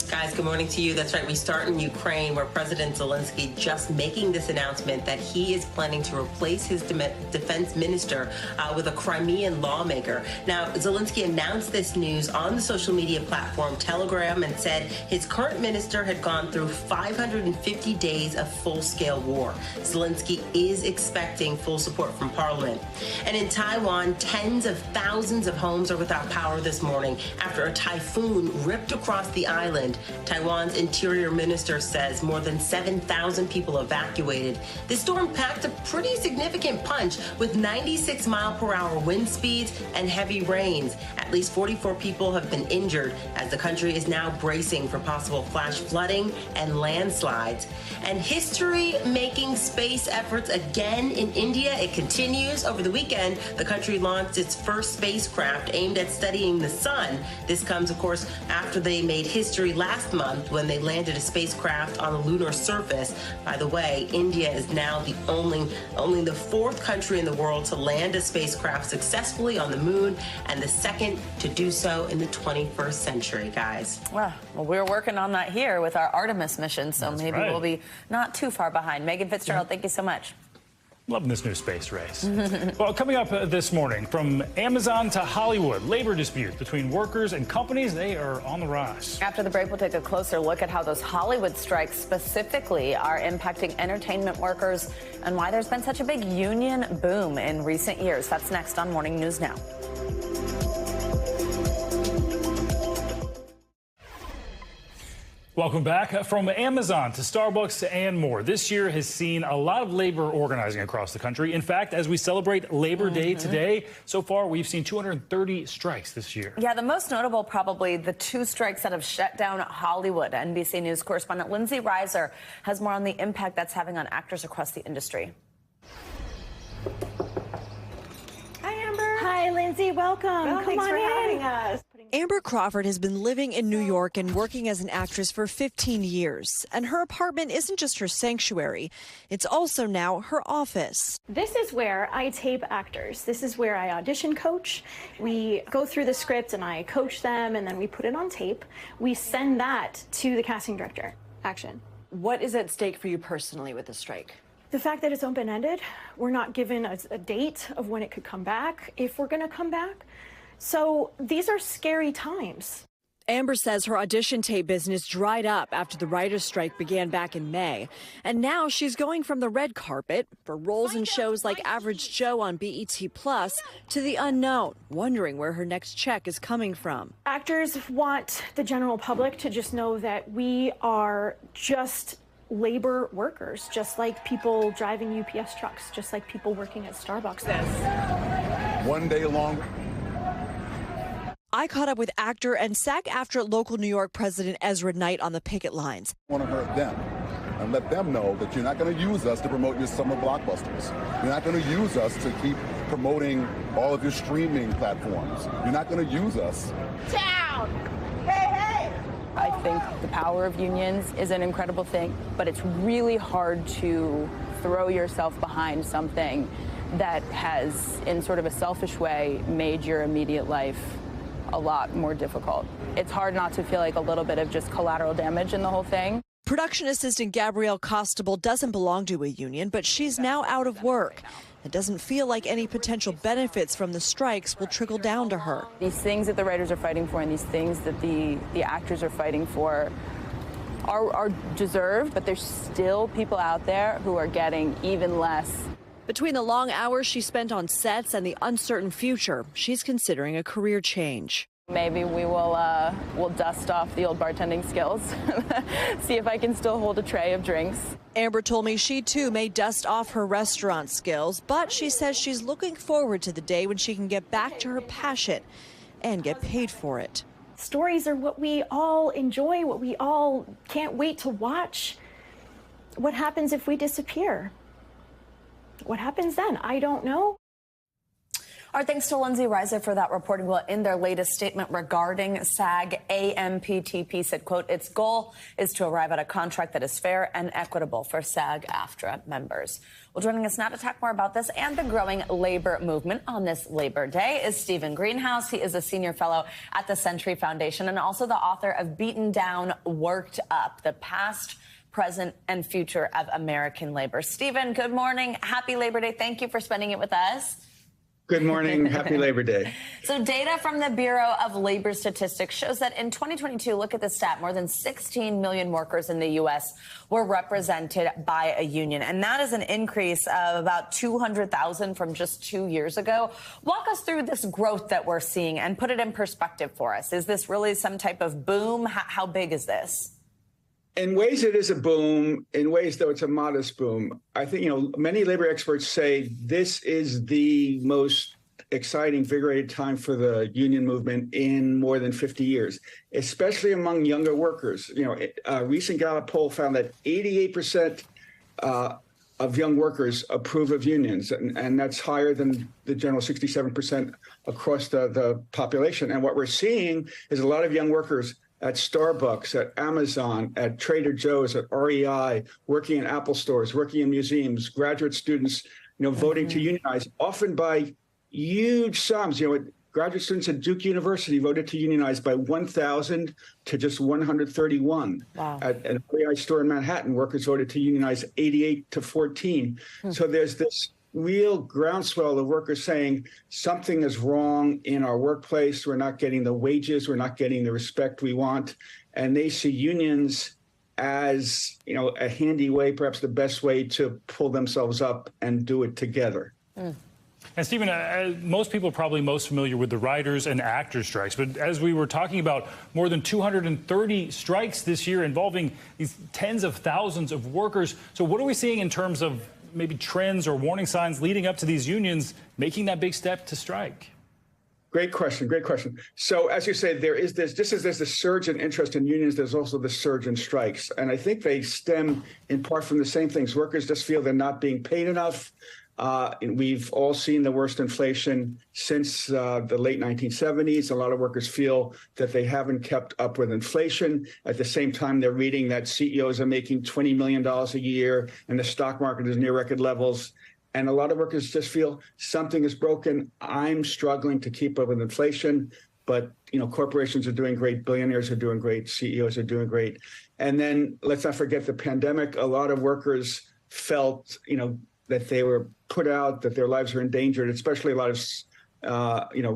Guys, good morning to you. That's right. We start in Ukraine, where President Zelensky just making this announcement that he is planning to replace his defense minister with a Crimean lawmaker. Now, Zelensky announced this news on the social media platform Telegram and said his current minister had gone through 550 days of full-scale war. Zelensky is expecting full support from parliament. And in Taiwan, tens of thousands of homes are without power this morning after a typhoon ripped across the island. Taiwan's interior minister says more than 7,000 people evacuated. This storm packed a pretty significant punch with 96-mile-per-hour wind speeds and heavy rains. At least 44 people have been injured as the country is now bracing for possible flash flooding and landslides. And history making space efforts again in India. It continues. Over the weekend, the country launched its first spacecraft aimed at studying the sun. This comes, of course, after they made history last month when they landed a spacecraft on the lunar surface. By the way, India is now the only the fourth country in the world to land a spacecraft successfully on the moon and the second to do so in the 21st century, guys. Well, we're working on that here with our Artemis mission, so That's maybe right. we'll be not too far behind. Megan Fitzgerald, thank you so much. Loving this new space race. Well, coming up this morning, from Amazon to Hollywood, labor disputes between workers and companies, they are on the rise. After the break, we'll take a closer look at how those Hollywood strikes specifically are impacting entertainment workers and why there's been such a big union boom in recent years. That's next on Morning News Now. Welcome back. From Amazon to Starbucks and more. This year has seen a lot of labor organizing across the country. In fact, as we celebrate Labor Day today, so far we've seen 230 strikes this year. Yeah, the most notable probably the two strikes that have shut down Hollywood. NBC News correspondent Lindsay Reiser has more on the impact that's having on actors across the industry. Hi, Amber. Hi, Lindsay. Welcome. Come thanks on for in. having us. Amber Crawford has been living in New York and working as an actress for 15 years. And her apartment isn't just her sanctuary. It's also now her office. This is where I tape actors. This is where I audition coach. We go through the script and I coach them and then we put it on tape. We send that to the casting director. Action. What is at stake for you personally with the strike? The fact that it's open-ended, we're not given a date of when it could come back, if we're going to come back. So these are scary times. Amber says her audition tape business dried up after the writer's strike began back in May. And now she's going from the red carpet for roles in shows like Average Joe on BET Plus to the unknown, wondering where her next check is coming from. Actors want the general public to just know that we are just labor workers, just like people driving UPS trucks, just like people working at Starbucks. One day longer. I caught up with actor and SAG-AFTRA local New York president Ezra Knight on the picket lines. I want to hurt them and let them know that you're not going to use us to promote your summer blockbusters. You're not going to use us to keep promoting all of your streaming platforms. You're not going to use us. Down! Hey, hey! I think the power of unions is an incredible thing, but it's really hard to throw yourself behind something that has, in sort of a selfish way, made your immediate life a lot more difficult. It's hard not to feel like a little bit of just collateral damage in the whole thing. Production assistant Gabrielle Costable doesn't belong to a union, but she's now out of work. It doesn't feel like any potential benefits from the strikes will trickle down to her. These things that the writers are fighting for and these things that the actors are fighting for are deserved, but there's still people out there who are getting even less. Between the long hours she spent on sets and the uncertain future, she's considering a career change. Maybe we'll dust off the old bartending skills, see if I can still hold a tray of drinks. Amber told me she too may dust off her restaurant skills, but she says she's looking forward to the day when she can get back to her passion and get paid for it. Stories are what we all enjoy, what we all can't wait to watch. What happens if we disappear? What happens then? I don't know. Our thanks to Lindsay Reiser for that reporting. Well, in their latest statement regarding SAG, AMPTP said, quote, its goal is to arrive at a contract that is fair and equitable for SAG-AFTRA members. Well, joining us now to talk more about this and the growing labor movement on this Labor Day is Stephen Greenhouse. He is a senior fellow at the Century Foundation and also the author of Beaten Down, Worked Up, the past, present, and future of American labor. Stephen, good morning. Happy Labor Day. Thank you for spending it with us. Good morning. Happy Labor Day. So data from the Bureau of Labor Statistics shows that in 2022, look at the stat, more than 16 million workers in the U.S. were represented by a union. And that is an increase of about 200,000 from just 2 years ago. Walk us through this growth that we're seeing and put it in perspective for us. Is this really some type of boom? How big is this? In ways, it is a boom. In ways, though, it's a modest boom. I think, many labor experts say this is the most exciting, invigorated time for the union movement in more than 50 years, especially among younger workers. A recent Gallup poll found that 88% of young workers approve of unions, and that's higher than the general 67% across the population. And what we're seeing is a lot of young workers at Starbucks, at Amazon, at Trader Joe's, at REI, working in Apple stores, working in museums, graduate students, voting to unionize, often by huge sums. Graduate students at Duke University voted to unionize by 1,000 to just 131. Wow. At an REI store in Manhattan, workers voted to unionize 88 to 14. So there's this real groundswell of workers saying something is wrong in our workplace. We're not getting the wages. We're not getting the respect we want. And they see unions as, a handy way, perhaps the best way to pull themselves up and do it together. And Stephen, most people are probably most familiar with the writers and actors strikes. But as we were talking about, more than 230 strikes this year involving these tens of thousands of workers. So what are we seeing in terms of maybe trends or warning signs leading up to these unions making that big step to strike? Great question. Great question. So as you say, there is this, just as there's a surge in interest in unions, there's also the surge in strikes. And I think they stem in part from the same things. Workers just feel they're not being paid enough. And we've all seen the worst inflation since the late 1970s. A lot of workers feel that they haven't kept up with inflation. At the same time, they're reading that CEOs are making $20 million a year and the stock market is near record levels. And a lot of workers just feel something is broken. I'm struggling to keep up with inflation. But, corporations are doing great. Billionaires are doing great. CEOs are doing great. And then let's not forget the pandemic. A lot of workers felt, that they were put out, that their lives were endangered, especially a lot of,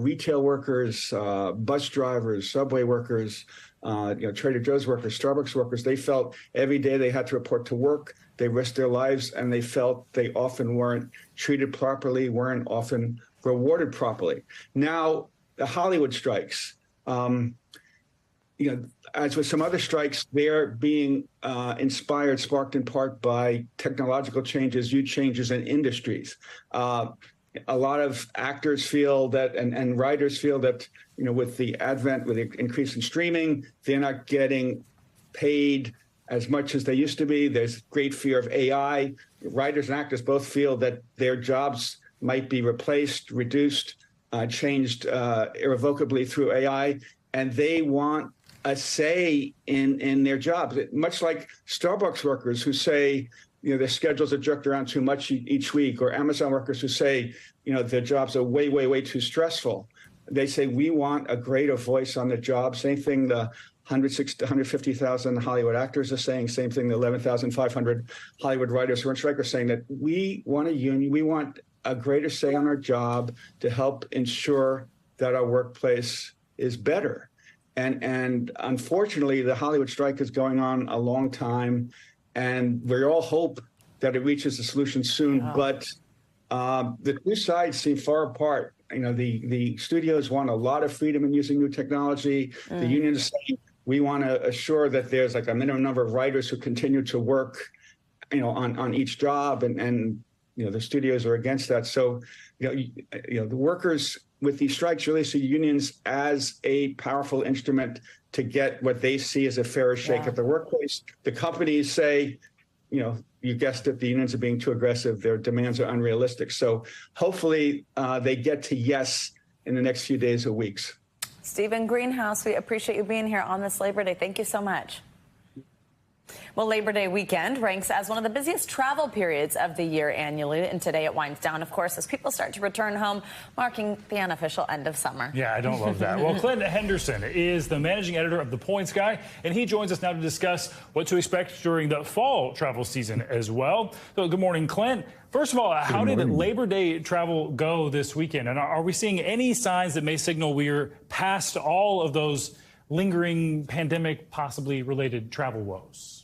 retail workers, bus drivers, subway workers, Trader Joe's workers, Starbucks workers. They felt every day they had to report to work. They risked their lives, and they felt they often weren't treated properly, weren't often rewarded properly. Now, the Hollywood strikes, as with some other strikes, they're being sparked in part by technological changes, huge changes in industries. A lot of actors feel that, and writers feel that, with the increase in streaming, they're not getting paid as much as they used to be. There's great fear of AI. Writers and actors both feel that their jobs might be replaced, reduced, changed irrevocably through AI, and they want a say in their jobs, much like Starbucks workers who say, their schedules are jerked around too much each week, or Amazon workers who say, their jobs are way too stressful. They say, we want a greater voice on the job. Same thing, the 150,000 Hollywood actors are saying, same thing, the 11,500 Hollywood writers who are on strike are saying, that we want a union, we want a greater say on our job to help ensure that our workplace is better. And unfortunately, the Hollywood strike is going on a long time, and we all hope that it reaches a solution soon. Wow. But the two sides seem far apart. The studios want a lot of freedom in using new technology. The union is saying, we want to assure that there's like a minimum number of writers who continue to work, on each job, and the studios are against that. So, the workers with these strikes really see unions as a powerful instrument to get what they see as a fairer shake at the workplace. The companies say, you guessed it, the unions are being too aggressive. Their demands are unrealistic. So hopefully they get to yes in the next few days or weeks. Stephen Greenhouse, we appreciate you being here on this Labor Day. Thank you so much. Well, Labor Day weekend ranks as one of the busiest travel periods of the year annually, and today it winds down, of course, as people start to return home, marking the unofficial end of summer. Yeah, I don't love that. Well, Clint Henderson is the managing editor of The Points Guy, and he joins us now to discuss what to expect during the fall travel season as well. So, good morning, Clint. First of all, how did Labor Day travel go this weekend? And are we seeing any signs that may signal we're past all of those lingering pandemic, possibly related travel woes?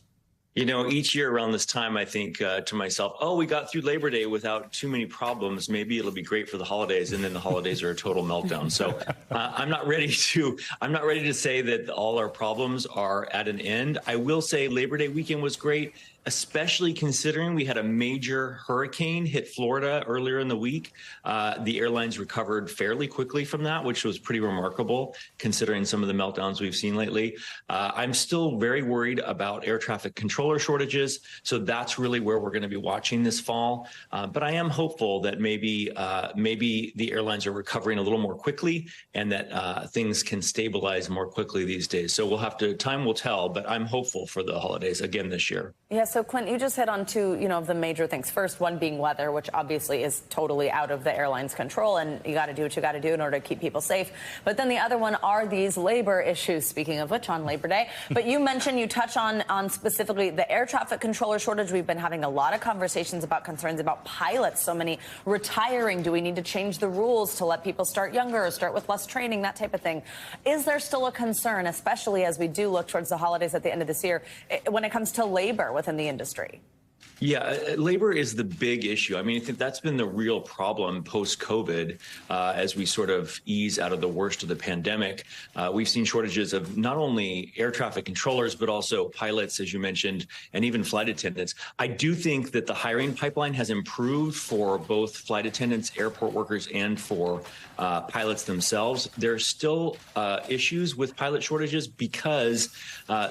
Each year around this time, I think to myself, we got through Labor Day without too many problems. Maybe it'll be great for the holidays. And then the holidays are a total meltdown. So I'm not ready to say that all our problems are at an end. I will say Labor Day weekend was great, especially considering we had a major hurricane hit Florida earlier in the week. The airlines recovered fairly quickly from that, which was pretty remarkable considering some of the meltdowns we've seen lately. I'm still very worried about air traffic controller shortages. So that's really where we're going to be watching this fall. But I am hopeful that maybe the airlines are recovering a little more quickly and that things can stabilize more quickly these days. So time will tell, but I'm hopeful for the holidays again this year. Yeah, so Clint, you just hit on two, of the major things. First, one being weather, which obviously is totally out of the airline's control, and you got to do what you got to do in order to keep people safe. But then the other one are these labor issues, speaking of which, on Labor Day. But you touch on specifically the air traffic controller shortage. We've been having a lot of conversations about concerns about pilots, so many retiring. Do we need to change the rules to let people start younger or start with less training, that type of thing? Is there still a concern, especially as we do look towards the holidays at the end of this year, when it comes to labor within the industry? Yeah, labor is the big issue. I mean, I think that's been the real problem post-COVID as we sort of ease out of the worst of the pandemic. We've seen shortages of not only air traffic controllers, but also pilots, as you mentioned, and even flight attendants. I do think that the hiring pipeline has improved for both flight attendants, airport workers, and for pilots themselves. There's still issues with pilot shortages because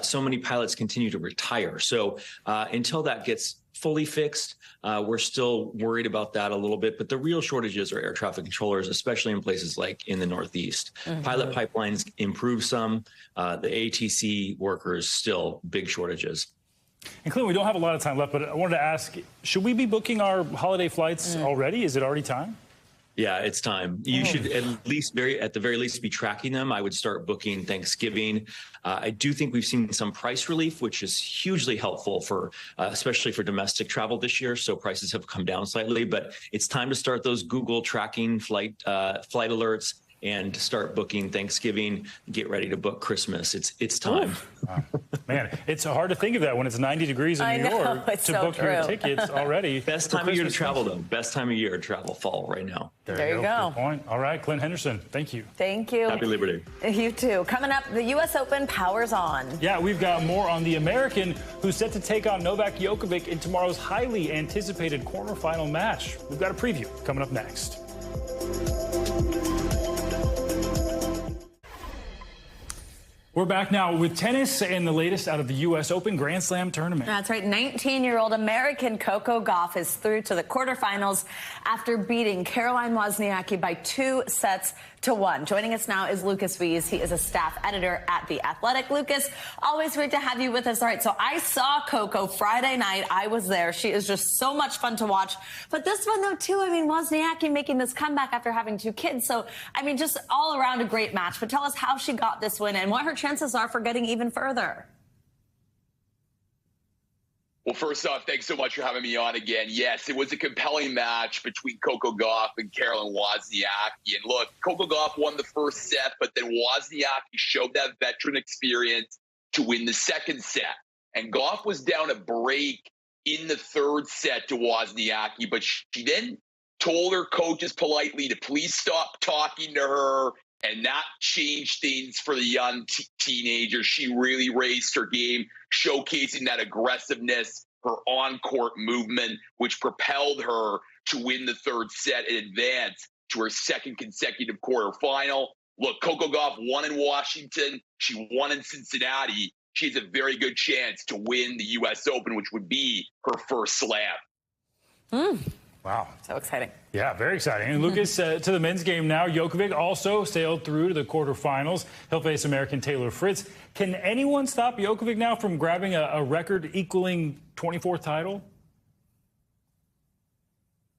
so many pilots continue to retire. So until that gets fully fixed, we're still worried about that a little bit. But the real shortages are air traffic controllers, especially in places like in the Northeast. Pilot pipelines improve some. The ATC workers, still big shortages. And Clint, we don't have a lot of time left, but I wanted to ask, should we be booking our holiday flights already? Is it already time? Yeah, it's time. You should at the very least be tracking them. I would start booking Thanksgiving. I do think we've seen some price relief, which is hugely helpful for, especially for domestic travel this year. So prices have come down slightly, but it's time to start those Google tracking flight alerts and start booking Thanksgiving, get ready to book Christmas. It's time. Wow. Man, it's hard to think of that when it's 90 degrees in New York to book your tickets already. Best time of year to travel, though. Best time of year to travel, fall right now. There you go. Good point. All right, Clint Henderson, thank you. Thank you. Happy Labor Day. You too. Coming up, the U.S. Open powers on. Yeah, we've got more on the American who's set to take on Novak Djokovic in tomorrow's highly anticipated quarterfinal match. We've got a preview coming up next. We're back now with tennis and the latest out of the U.S. Open Grand Slam tournament. That's right. 19-year-old American Coco Gauff is through to the quarterfinals after beating Caroline Wozniacki by 2-1. 6-1. Joining us now is Lucas Wies. He is a staff editor at The Athletic. Lucas, always great to have you with us. All right, so I saw Coco Friday night. I was there. She is just so much fun to watch. But this one, though, too, I mean, Wozniacki making this comeback after having 2 kids. So, I mean, just all around a great match. But tell us how she got this win and what her chances are for getting even further. Well, first off, thanks so much for having me on again. Yes, it was a compelling match between Coco Gauff and Caroline Wozniacki. And look, Coco Gauff won the first set, but then Wozniacki showed that veteran experience to win the second set. And Gauff was down a break in the third set to Wozniacki, but she then told her coaches politely to please stop talking to her, and that changed things for the young teenager. She really raised her game, showcasing that aggressiveness, her on-court movement, which propelled her to win the third set and advance to her second consecutive quarterfinal. Look, Coco Gauff won in Washington. She won in Cincinnati. She has a very good chance to win the U.S. Open, which would be her first slam. Wow. So exciting. Yeah, very exciting. And Lucas, to the men's game now. Djokovic also sailed through to the quarterfinals. He'll face American Taylor Fritz. Can anyone stop Djokovic now from grabbing a record-equaling 24th title?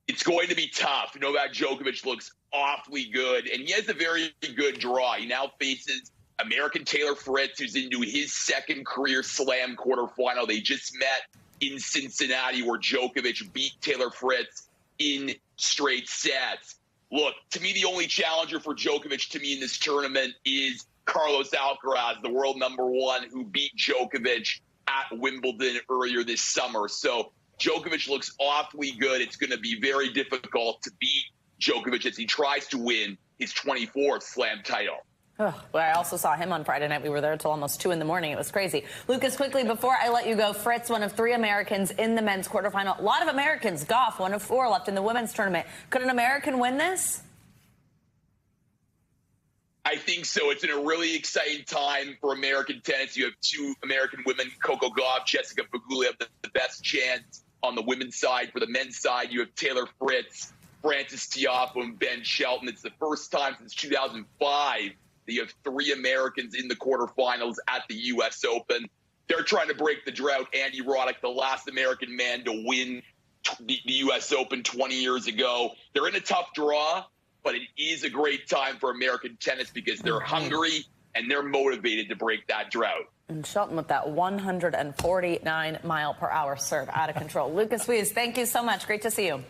It's going to be tough. Novak Djokovic looks awfully good, and he has a very good draw. He now faces American Taylor Fritz, who's into his second career slam quarterfinal. They just met in Cincinnati, where Djokovic beat Taylor Fritz in straight sets. Look, to me, the only challenger for Djokovic to me in this tournament is Carlos Alcaraz, the world #1, who beat Djokovic at Wimbledon earlier this summer. So Djokovic looks awfully good. It's going to be very difficult to beat Djokovic as he tries to win his 24th slam title. Well, I also saw him on Friday night. We were there until almost 2 in the morning. It was crazy. Lucas, quickly, before I let you go, Fritz, one of 3 Americans in the men's quarterfinal. A lot of Americans. Gauff, one of 4 left in the women's tournament. Could an American win this? I think so. It's in a really exciting time for American tennis. You have 2 American women, Coco Gauff, Jessica Pegula, have the best chance on the women's side. For the men's side, you have Taylor Fritz, Frances Tiafoe, and Ben Shelton. It's the first time since 2005 that you have 3 Americans in the quarterfinals at the U.S. Open. They're trying to break the drought. Andy Roddick, the last American man to win the U.S. Open 20 years ago. They're in a tough draw, but it is a great time for American tennis because they're hungry and they're motivated to break that drought. And Shelton with that 149-mile-per-hour serve, out of control. Lucas Wies, thank you so much. Great to see you.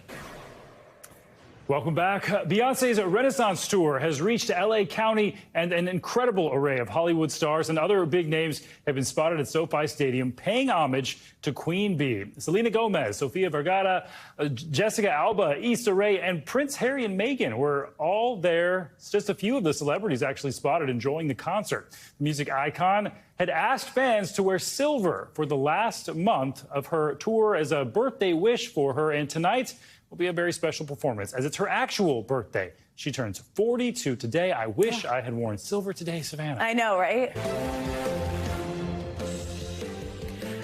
Welcome back. Beyonce's Renaissance Tour has reached L.A. County, and an incredible array of Hollywood stars and other big names have been spotted at SoFi Stadium paying homage to Queen Bee. Selena Gomez, Sofia Vergara, Jessica Alba, Issa Rae, and Prince Harry and Meghan were all there. It's just a few of the celebrities actually spotted enjoying the concert. The music icon had asked fans to wear silver for the last month of her tour as a birthday wish for her, and tonight will be a very special performance as it's her actual birthday. She turns 42 today. I wish I had worn silver today, Savannah. I know, right?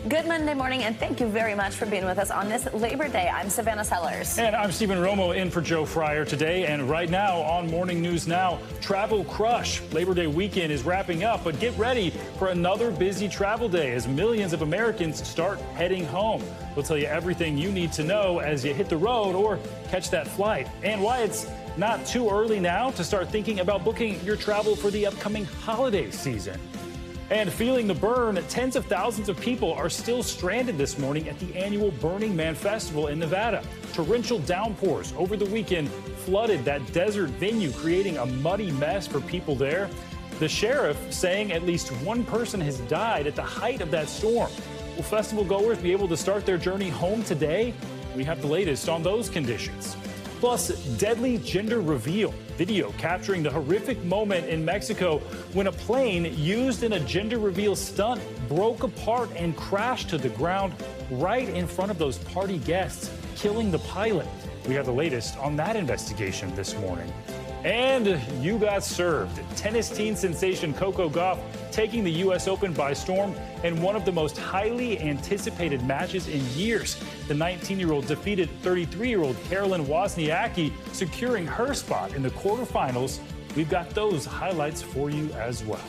Good Monday morning, and thank you very much for being with us on this Labor Day. I'm Savannah Sellers. And I'm Stephen Romo in for Joe Fryer today. And right now on Morning News Now, travel crush. Labor Day weekend is wrapping up, but get ready for another busy travel day as millions of Americans start heading home. We'll tell you everything you need to know as you hit the road or catch that flight, and why it's not too early now to start thinking about booking your travel for the upcoming holiday season. And feeling the burn, tens of thousands of people are still stranded this morning at the annual Burning Man Festival in Nevada. Torrential downpours over the weekend flooded that desert venue, creating a muddy mess for people there. The sheriff saying at least 1 person has died at the height of that storm. Will festival goers be able to start their journey home today? We have the latest on those conditions. Plus, deadly gender reveal. Video capturing the horrific moment in Mexico when a plane used in a gender reveal stunt broke apart and crashed to the ground right in front of those party guests, killing the pilot. We have the latest on that investigation this morning. And you got served. Tennis teen sensation Coco Gauff taking the U.S. Open by storm in one of the most highly anticipated matches in years. The 19-year-old defeated 33-year-old Caroline Wozniacki, securing her spot in the quarterfinals We've got those highlights for you as well.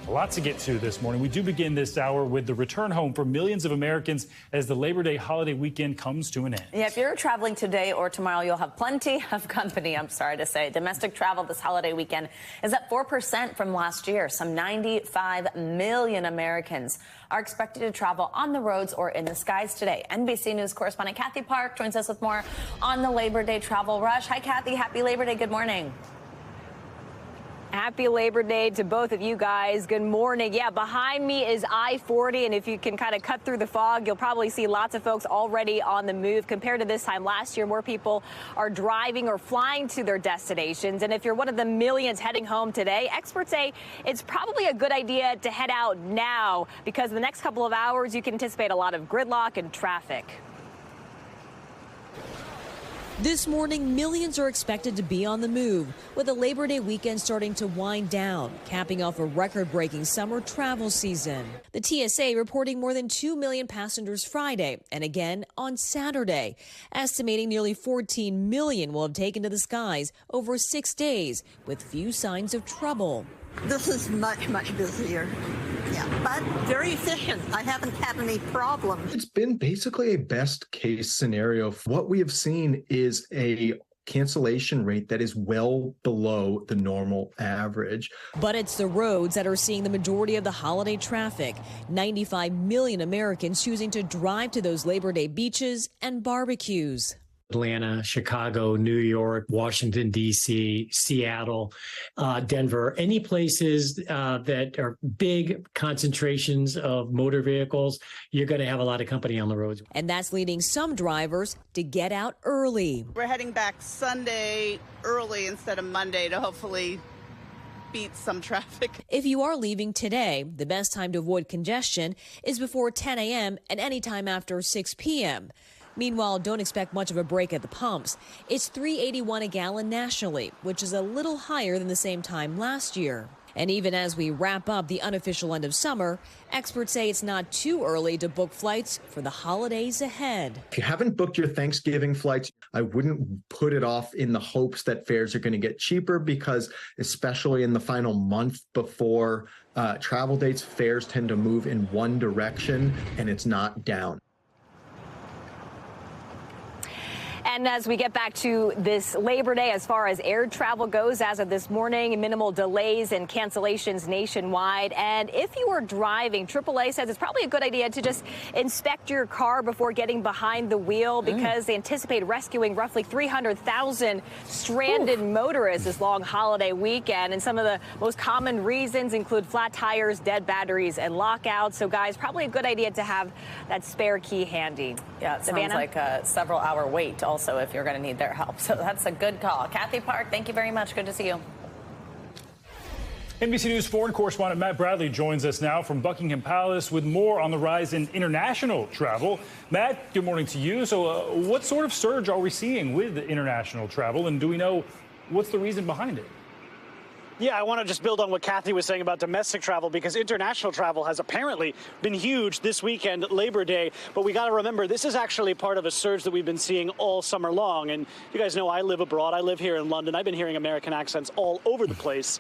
A lot to get to this morning. We do begin this hour with the return home for millions of Americans as the Labor Day holiday weekend comes to an end. Yeah, if you're traveling today or tomorrow, you'll have plenty of company, I'm sorry to say. Domestic travel this holiday weekend is up 4% from last year. Some 95 million Americans are expected to travel on the roads or in the skies today. NBC News correspondent Kathy Park joins us with more on the Labor Day travel rush. Hi, Kathy. Happy Labor Day. Good morning. Happy Labor Day to both of you guys. Good morning. Yeah, behind me is I-40, and if you can kind of cut through the fog, you'll probably see lots of folks already on the move. Compared to this time last year, more people are driving or flying to their destinations. And if you're one of the millions heading home today, experts say it's probably a good idea to head out now because in the next couple of hours, you can anticipate a lot of gridlock and traffic. This morning, millions are expected to be on the move, with the Labor Day weekend starting to wind down, capping off a record-breaking summer travel season. The TSA reporting more than 2 million passengers Friday and again on Saturday, estimating nearly 14 million will have taken to the skies over 6 days, with few signs of trouble. This is much, much busier. Yeah, but very efficient. I haven't had any problems. It's been basically a best case scenario. What we have seen is a cancellation rate that is well below the normal average. But it's the roads that are seeing the majority of the holiday traffic. 95 million Americans choosing to drive to those Labor Day beaches and barbecues. Atlanta, Chicago, New York, Washington, D.C., Seattle, Denver, any places that are big concentrations of motor vehicles, you're going to have a lot of company on the roads. And that's leading some drivers to get out early. We're heading back Sunday early instead of Monday to hopefully beat some traffic. If you are leaving today, the best time to avoid congestion is before 10 a.m. and any time after 6 p.m. Meanwhile, don't expect much of a break at the pumps. It's $3.81 a gallon nationally, which is a little higher than the same time last year. And even as we wrap up the unofficial end of summer, experts say it's not too early to book flights for the holidays ahead. If you haven't booked your Thanksgiving flights, I wouldn't put it off in the hopes that fares are going to get cheaper because especially in the final month before travel dates, fares tend to move in one direction and it's not down. And as we get back to this Labor Day, as far as air travel goes, as of this morning, minimal delays and cancellations nationwide. And if you are driving, AAA says it's probably a good idea to just inspect your car before getting behind the wheel because they anticipate rescuing roughly 300,000 stranded motorists this long holiday weekend. And some of the most common reasons include flat tires, dead batteries, and lockouts. So, guys, probably a good idea to have that spare key handy. Yeah, it Savannah? sounds like a several-hour wait also if you're going to need their help. So that's a good call. Kathy Park, thank you very much. Good to see you. NBC News foreign correspondent Matt Bradley joins us now from Buckingham Palace with more on the rise in international travel. Matt, good morning to you. So what sort of surge are we seeing with international travel, and do we know what's the reason behind it? Yeah, I want to just build on what Kathy was saying about domestic travel because international travel has apparently been huge this weekend, Labor Day. But we got to remember, this is actually part of a surge that we've been seeing all summer long. And you guys know I live abroad. I live here in London. I've been hearing American accents all over the place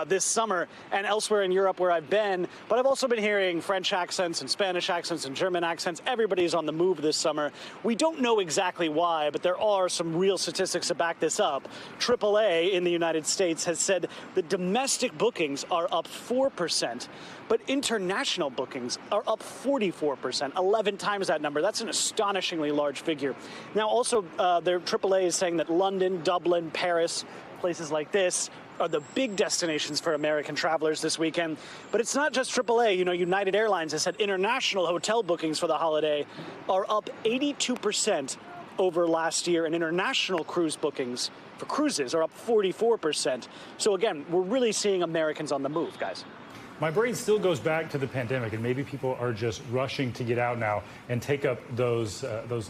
this summer and elsewhere in Europe where I've been. But I've also been hearing French accents and Spanish accents and German accents. Everybody's on the move this summer. We don't know exactly why, but there are some real statistics to back this up. AAA in the United States has said the domestic bookings are up 4%, but international bookings are up 44%, 11 times that number. That's an astonishingly large figure. Now, also, their AAA is saying that London, Dublin, Paris, places like this are the big destinations for American travelers this weekend. But it's not just AAA. You know, United Airlines has said international hotel bookings for the holiday are up 82% over last year, and international cruise bookings for cruises are up 44%. So again, we're really seeing Americans on the move, guys. My brain still goes back to the pandemic, and maybe people are just rushing to get out now and take up those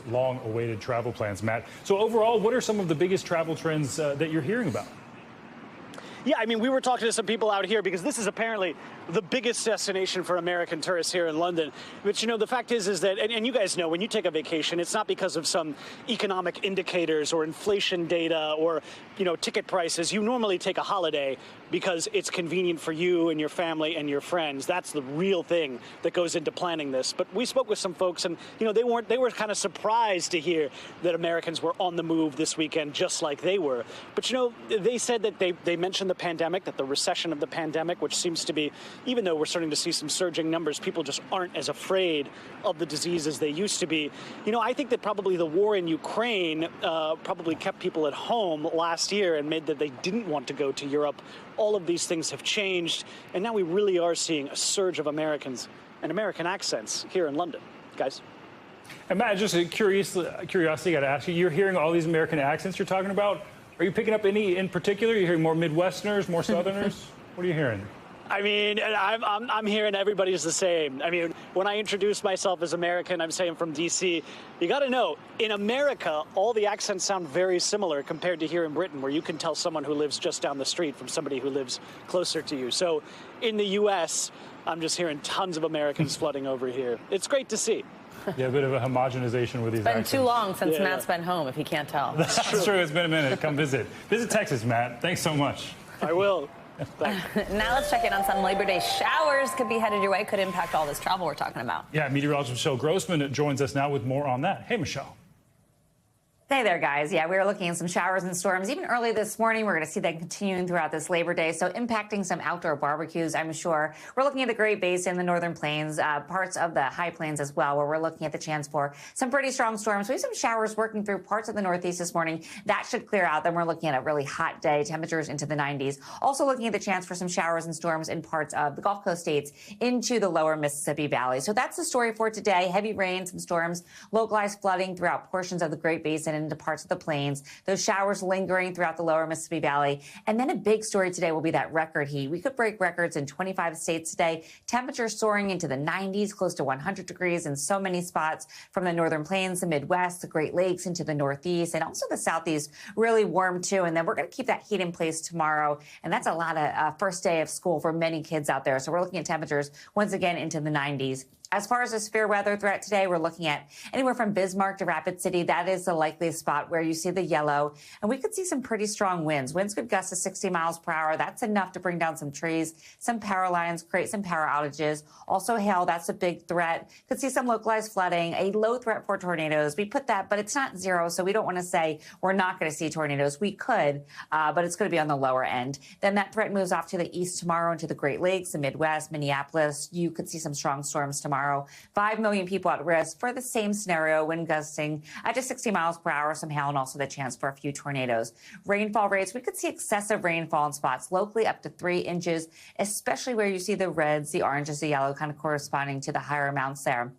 long-awaited travel plans, Matt. So overall, what are some of the biggest travel trends that you're hearing about? Yeah, I mean, we were talking to some people out here because this is apparently the biggest destination for American tourists here in London. But, you know, the fact is that, and you guys know, when you take a vacation, it's not because of some economic indicators or inflation data or, you know, ticket prices. You normally take a holiday because it's convenient for you and your family and your friends. That's the real thing that goes into planning this. But we spoke with some folks, and, you know, they were kind of surprised to hear that Americans were on the move this weekend, just like they were. But, you know, they said that they mentioned the pandemic, that the recession of the pandemic, which seems to be, even though we're starting to see some surging numbers, people just aren't as afraid of the disease as they used to be. You know, I think that probably the war in Ukraine probably kept people at home last year and made that they didn't want to go to Europe. All of these things have changed, and now we really are seeing a surge of Americans and American accents here in London. Guys? And Matt, just a curiosity, I got to ask you, you're hearing all these American accents you're talking about. Are you picking up any in particular? Are you hearing more Midwesterners, more Southerners? What are you hearing? I mean, I'm hearing everybody's the same. I mean, when I introduce myself as American, I'm saying from D.C. You got to know, in America, all the accents sound very similar compared to here in Britain, where you can tell someone who lives just down the street from somebody who lives closer to you. So in the U.S., I'm just hearing tons of Americans flooding over here. It's great to see. Yeah, a bit of a homogenization with these accents. It's been too long since Matt's been home, if he can't tell. That's true. It's been a minute. Come visit. Visit Texas, Matt. Thanks so much. I will. Now let's check in on some Labor Day showers could be headed your way, could impact all this travel we're talking about. Yeah, meteorologist Michelle Grossman joins us now with more on that. Hey, Michelle. Hey there, guys. Yeah, we were looking at some showers and storms even early this morning. We're going to see that continuing throughout this Labor Day, so impacting some outdoor barbecues, I'm sure. We're looking at the Great Basin, the Northern Plains, parts of the High Plains as well, where we're looking at the chance for some pretty strong storms. We have some showers working through parts of the Northeast this morning. That should clear out. Then we're looking at a really hot day, temperatures into the 90s. Also looking at the chance for some showers and storms in parts of the Gulf Coast states into the lower Mississippi Valley. So that's the story for today. Heavy rain, some storms, localized flooding throughout portions of the Great Basin into parts of the plains. Those showers lingering throughout the lower Mississippi Valley. And then a big story today will be that record heat. We could break records in 25 states today. Temperatures soaring into the 90s, close to 100 degrees in so many spots from the Northern Plains, the Midwest, the Great Lakes into the Northeast, and also the Southeast. Really warm too. And then we're going to keep that heat in place tomorrow. And that's a lot of first day of school for many kids out there. So we're looking at temperatures once again into the 90s. As far as the severe weather threat today, we're looking at anywhere from Bismarck to Rapid City. That is the likeliest spot where you see the yellow. And we could see some pretty strong winds. Winds could gust to 60 miles per hour. That's enough to bring down some trees, some power lines, create some power outages. Also hail, that's a big threat. Could see some localized flooding, a low threat for tornadoes. We put that, but it's not zero, so we don't want to say we're not going to see tornadoes. We could, but it's going to be on the lower end. Then that threat moves off to the east tomorrow into the Great Lakes, the Midwest, Minneapolis. You could see some strong storms tomorrow. 5 million people at risk for the same scenario, wind gusting to 60 miles per hour, some hail, and also the chance for a few tornadoes. Rainfall rates, we could see excessive rainfall in spots locally up to 3 inches, especially where you see the reds, the oranges, the yellow kind of corresponding to the higher amounts there.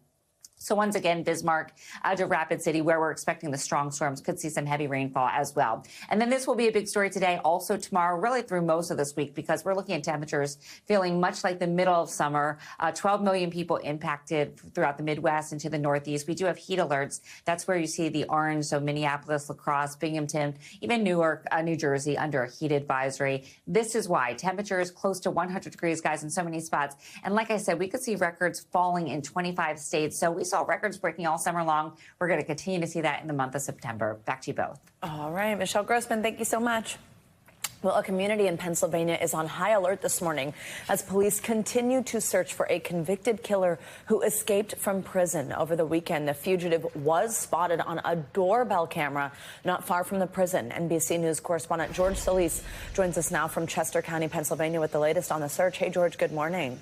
So once again, Bismarck to Rapid City, where we're expecting the strong storms, could see some heavy rainfall as well. And then this will be a big story today, also tomorrow, really through most of this week, because we're looking at temperatures feeling much like the middle of summer. 12 million people impacted throughout the Midwest into the Northeast. We do have heat alerts. That's where you see the orange, so Minneapolis, La Crosse, Binghamton, even Newark, New Jersey, under a heat advisory. This is why temperatures close to 100 degrees, guys, in so many spots. And like I said, we could see records falling in 25 states. So we saw records breaking all summer long. We're going to continue to see that in the month of September. Back to you both. All right, Michelle Grossman, thank you so much. Well, a community in Pennsylvania is on high alert this morning as police continue to search for a convicted killer who escaped from prison over the weekend. The fugitive was spotted on a doorbell camera not far from the prison. NBC News correspondent George Solis joins us now from Chester County, Pennsylvania, with the latest on the search. Hey, George, good morning.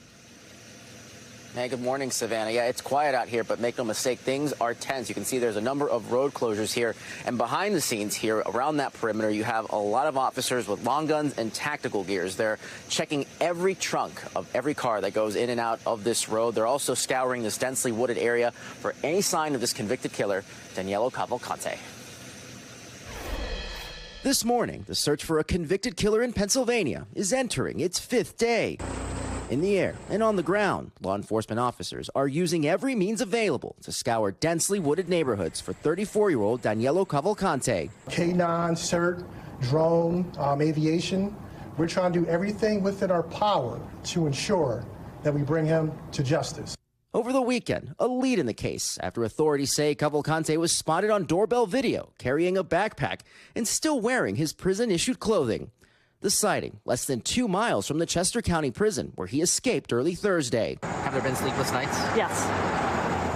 Hey, good morning, Savannah. Yeah, it's quiet out here, but make no mistake, things are tense. You can see there's a number of road closures here. And behind the scenes here, around that perimeter, you have a lot of officers with long guns and tactical gears. They're checking every trunk of every car that goes in and out of this road. They're also scouring this densely wooded area for any sign of this convicted killer, Daniele Cavalcante. This morning, the search for a convicted killer in Pennsylvania is entering its 5th day. In the air and on the ground, law enforcement officers are using every means available to scour densely wooded neighborhoods for 34-year-old Daniele Cavalcante. K9, CERT, drone, aviation. We're trying to do everything within our power to ensure that we bring him to justice. Over the weekend, a lead in the case after authorities say Cavalcante was spotted on doorbell video carrying a backpack and still wearing his prison-issued clothing. The sighting less than 2 miles from the Chester County prison where he escaped early Thursday. Have there been sleepless nights? Yes.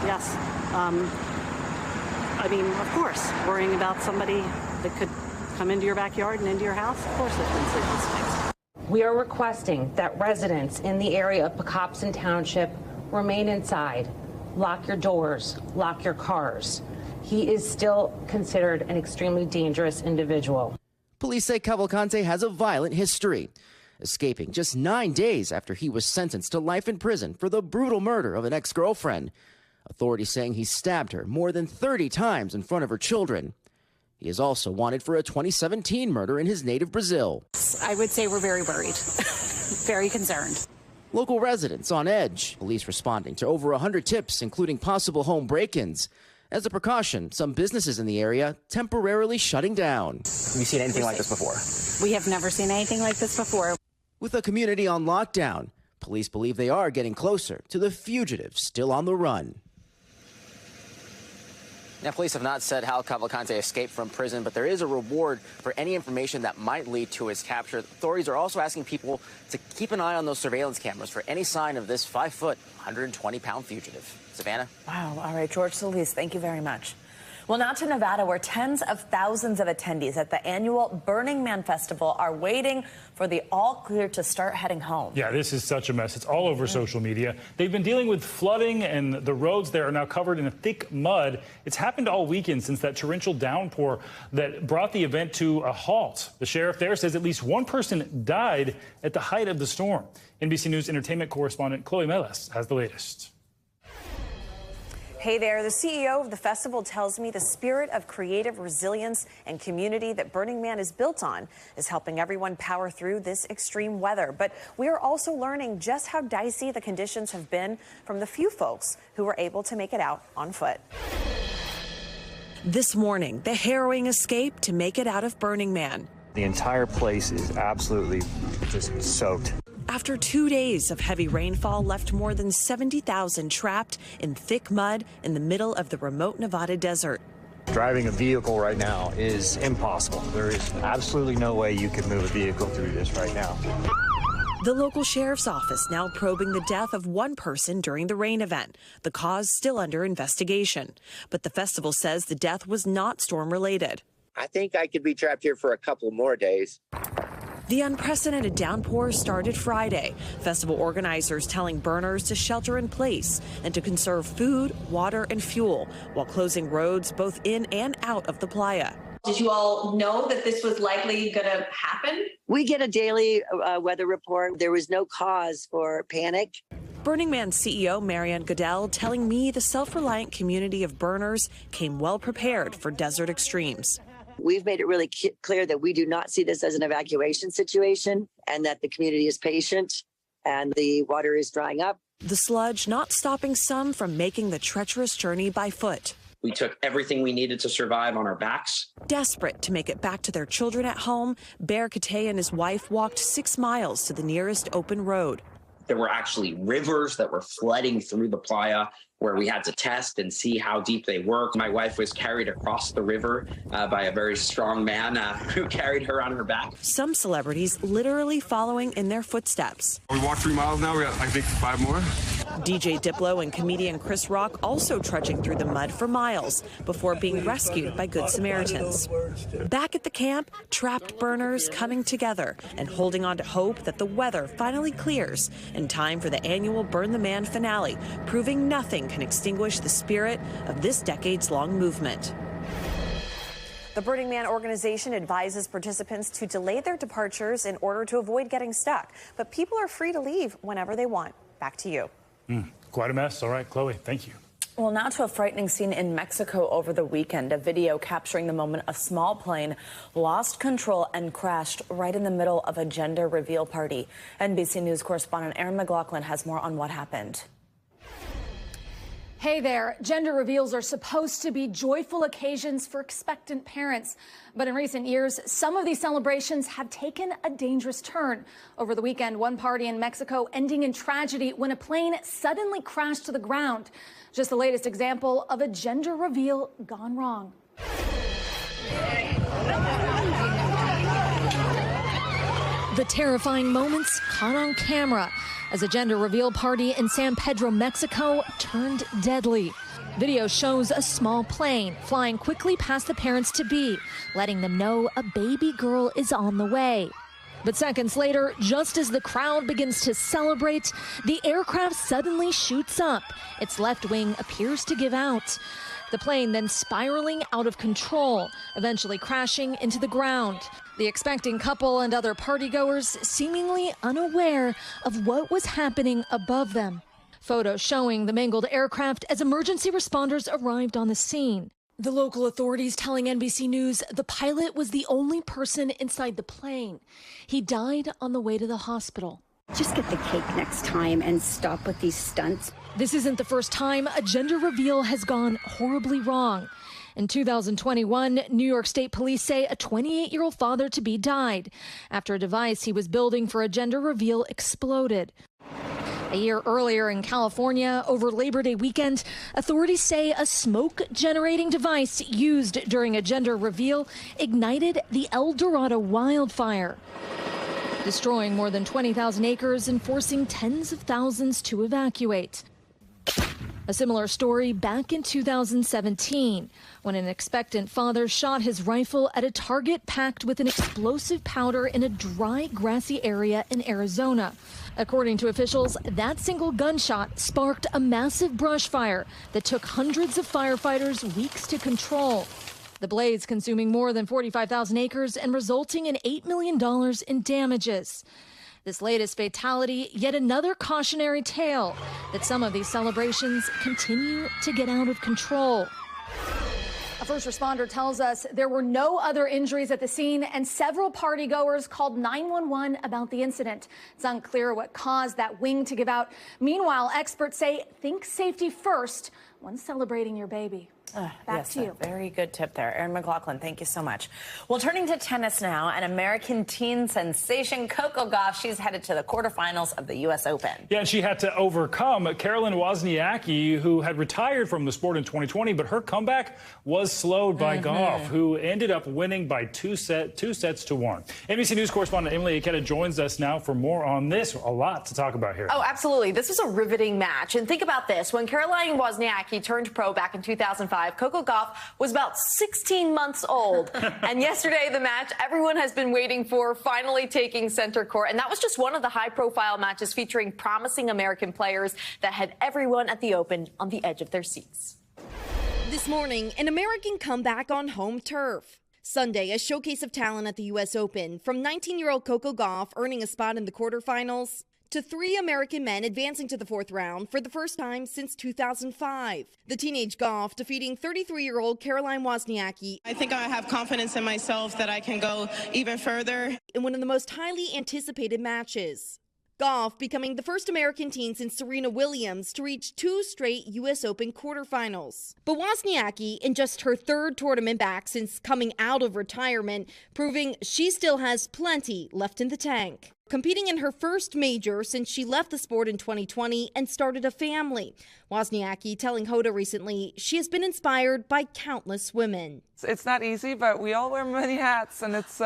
Yes. I mean, of course, worrying about somebody that could come into your backyard and into your house. Of course there's been sleepless nights. We are requesting that residents in the area of Pocopson Township remain inside, lock your doors, lock your cars. He is still considered an extremely dangerous individual. Police say Cavalcante has a violent history, escaping just 9 days after he was sentenced to life in prison for the brutal murder of an ex-girlfriend. Authorities saying he stabbed her more than 30 times in front of her children. He is also wanted for a 2017 murder in his native Brazil. I would say we're very worried, very concerned. Local residents on edge. Police responding to over 100 tips, including possible home break-ins. As a precaution, some businesses in the area temporarily shutting down. Have you seen anything like this before? We have never seen anything like this before. With a community on lockdown, police believe they are getting closer to the fugitive still on the run. Now, police have not said how Cavalcante escaped from prison, but there is a reward for any information that might lead to his capture. Authorities are also asking people to keep an eye on those surveillance cameras for any sign of this 5-foot, 120-pound fugitive. Savannah? Wow. All right, George Solis, thank you very much. Well, now to Nevada, where tens of thousands of attendees at the annual Burning Man Festival are waiting for the all clear to start heading home. Yeah, this is such a mess. It's all over social media. They've been dealing with flooding, and the roads there are now covered in thick mud. It's happened all weekend since that torrential downpour that brought the event to a halt. The sheriff there says at least one person died at the height of the storm. NBC News entertainment correspondent Chloe Meles has the latest. Hey there, the CEO of the festival tells me the spirit of creative resilience and community that Burning Man is built on is helping everyone power through this extreme weather. But we are also learning just how dicey the conditions have been from the few folks who were able to make it out on foot. This morning, the harrowing escape to make it out of Burning Man. The entire place is absolutely just soaked. After 2 days of heavy rainfall left more than 70,000 trapped in thick mud in the middle of the remote Nevada desert. Driving a vehicle right now is impossible. There is absolutely no way you could move a vehicle through this right now. The local sheriff's office now probing the death of one person during the rain event. The cause still under investigation. But the festival says the death was not storm-related. I think I could be trapped here for a couple more days. The unprecedented downpour started Friday. Festival organizers telling burners to shelter in place and to conserve food, water, and fuel while closing roads both in and out of the playa. Did you all know that this was likely going to happen? We get a daily weather report. There was no cause for panic. Burning Man CEO Marianne Goodell telling me the self-reliant community of burners came well prepared for desert extremes. We've made it really clear that we do not see this as an evacuation situation and that the community is patient and the water is drying up. The sludge not stopping some from making the treacherous journey by foot. We took everything we needed to survive on our backs. Desperate to make it back to their children at home, Bear Kate and his wife walked 6 miles to the nearest open road. There were actually rivers that were flooding through the playa where we had to test and see how deep they were. My wife was carried across the river by a very strong man who carried her on her back. Some celebrities literally following in their footsteps. We walked 3 miles now. We got, I think, 5 more. DJ Diplo and comedian Chris Rock also trudging through the mud for miles before being rescued by Good Samaritans. Back at the camp, trapped burners coming together and holding on to hope that the weather finally clears in time for the annual Burn the Man finale, proving nothing can extinguish the spirit of this decades-long movement. The Burning Man organization advises participants to delay their departures in order to avoid getting stuck. But people are free to leave whenever they want. Back to you. Quite a mess. All right, Chloe, thank you. Well, now to a frightening scene in Mexico over the weekend. A video capturing the moment a small plane lost control and crashed right in the middle of a gender reveal party. NBC News correspondent Aaron McLaughlin has more on what happened. Hey there. Gender reveals are supposed to be joyful occasions for expectant parents. But in recent years, some of these celebrations have taken a dangerous turn. Over the weekend, one party in Mexico ending in tragedy when a plane suddenly crashed to the ground. Just the latest example of a gender reveal gone wrong. The terrifying moments caught on camera as a gender reveal party in San Pedro, Mexico turned deadly. Video shows a small plane flying quickly past the parents-to-be, letting them know a baby girl is on the way. But seconds later, just as the crowd begins to celebrate, the aircraft suddenly shoots up. Its left wing appears to give out. The plane then spiraling out of control, eventually crashing into the ground. The expecting couple and other partygoers seemingly unaware of what was happening above them. Photos showing the mangled aircraft as emergency responders arrived on the scene. The local authorities telling NBC News the pilot was the only person inside the plane. He died on the way to the hospital. Just get the cake next time and stop with these stunts. This isn't the first time a gender reveal has gone horribly wrong. In 2021, New York State police say a 28-year-old father-to-be died after a device he was building for a gender reveal exploded. A year earlier in California, over Labor Day weekend, authorities say a smoke-generating device used during a gender reveal ignited the El Dorado wildfire, destroying more than 20,000 acres and forcing tens of thousands to evacuate. A similar story back in 2017, when an expectant father shot his rifle at a target packed with an explosive powder in a dry, grassy area in Arizona. According to officials, that single gunshot sparked a massive brush fire that took hundreds of firefighters weeks to control. The blaze consuming more than 45,000 acres and resulting in $8 million in damages. This latest fatality, yet another cautionary tale that some of these celebrations continue to get out of control. A first responder tells us there were no other injuries at the scene, and several partygoers called 911 about the incident. It's unclear what caused that wing to give out. Meanwhile, experts say think safety first when celebrating your baby. Back to you. Very good tip there. Erin McLaughlin, thank you so much. Well, turning to tennis now, an American teen sensation, Coco Gauff, she's headed to the quarterfinals of the U.S. Open. Yeah, and she had to overcome Caroline Wozniacki, who had retired from the sport in 2020, but her comeback was slowed by Gauff, who ended up winning by two sets to one. NBC News correspondent Emily Ikeda joins us now for more on this. A lot to talk about here. Oh, absolutely. This was a riveting match. And think about this. When Caroline Wozniacki turned pro back in 2005, Coco Gauff was about 16 months old. And yesterday, the match everyone has been waiting for finally taking center court. And that was just one of the high-profile matches featuring promising American players that had everyone at the Open on the edge of their seats. This morning, an American comeback on home turf. Sunday, a showcase of talent at the U.S. Open, from 19-year-old Coco Gauff earning a spot in the quarterfinals to 3 American men advancing to the 4th round for the first time since 2005. The teenage Gauff defeating 33-year-old Caroline Wozniacki. I think I have confidence in myself that I can go even further. In one of the most highly anticipated matches. Gauff becoming the first American teen since Serena Williams to reach 2 straight U.S. Open quarterfinals. But Wozniacki, in just her 3rd tournament back since coming out of retirement, proving she still has plenty left in the tank. Competing in her first major since she left the sport in 2020 and started a family. Wozniacki telling Hoda recently she has been inspired by countless women. It's not easy, but we all wear many hats, and it's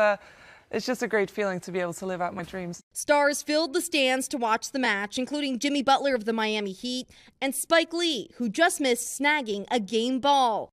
just a great feeling to be able to live out my dreams. Stars filled the stands to watch the match, including Jimmy Butler of the Miami Heat and Spike Lee, who just missed snagging a game ball.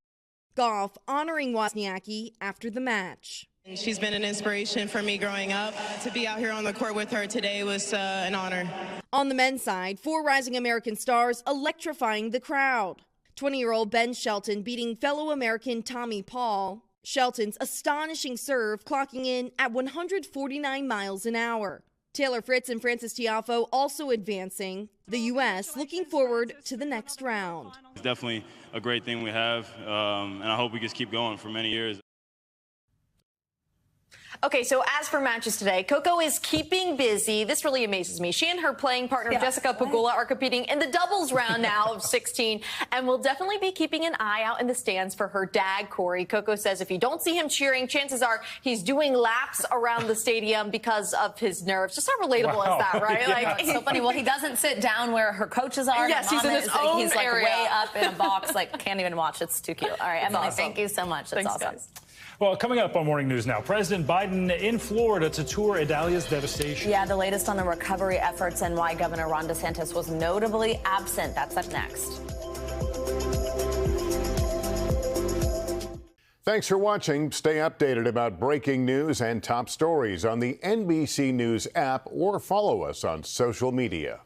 Gauff honoring Wozniacki after the match. She's been an inspiration for me growing up. To be out here on the court with her today was an honor. On the men's side, 4 rising American stars electrifying the crowd. 20-year-old Ben Shelton beating fellow American Tommy Paul. Shelton's astonishing serve clocking in at 149 miles an hour. Taylor Fritz and Francis Tiafoe also advancing. The U.S. looking forward to the next round. It's definitely a great thing we have, and I hope we just keep going for many years. Okay, so as for matches today, Coco is keeping busy. This really amazes me. She and her playing partner, Jessica Pegula, are competing in the doubles round now of 16 and will definitely be keeping an eye out in the stands for her dad, Corey. Coco says if you don't see him cheering, chances are he's doing laps around the stadium because of his nerves. Just how relatable is that, right? Yeah. Like, it's so funny. Well, he doesn't sit down where her coaches are. Yes, he's in his own He's like area. way up in a box, like can't even watch. It's too cute. All right, Emily, awesome. thank you so much. That's Thanks, awesome. guys. Well, coming up on Morning News Now, President Biden in Florida to tour Idalia's devastation. Yeah, the latest on the recovery efforts and why Governor Ron DeSantis was notably absent. That's up next. Thanks for watching. Stay updated about breaking news and top stories on the NBC News app or follow us on social media.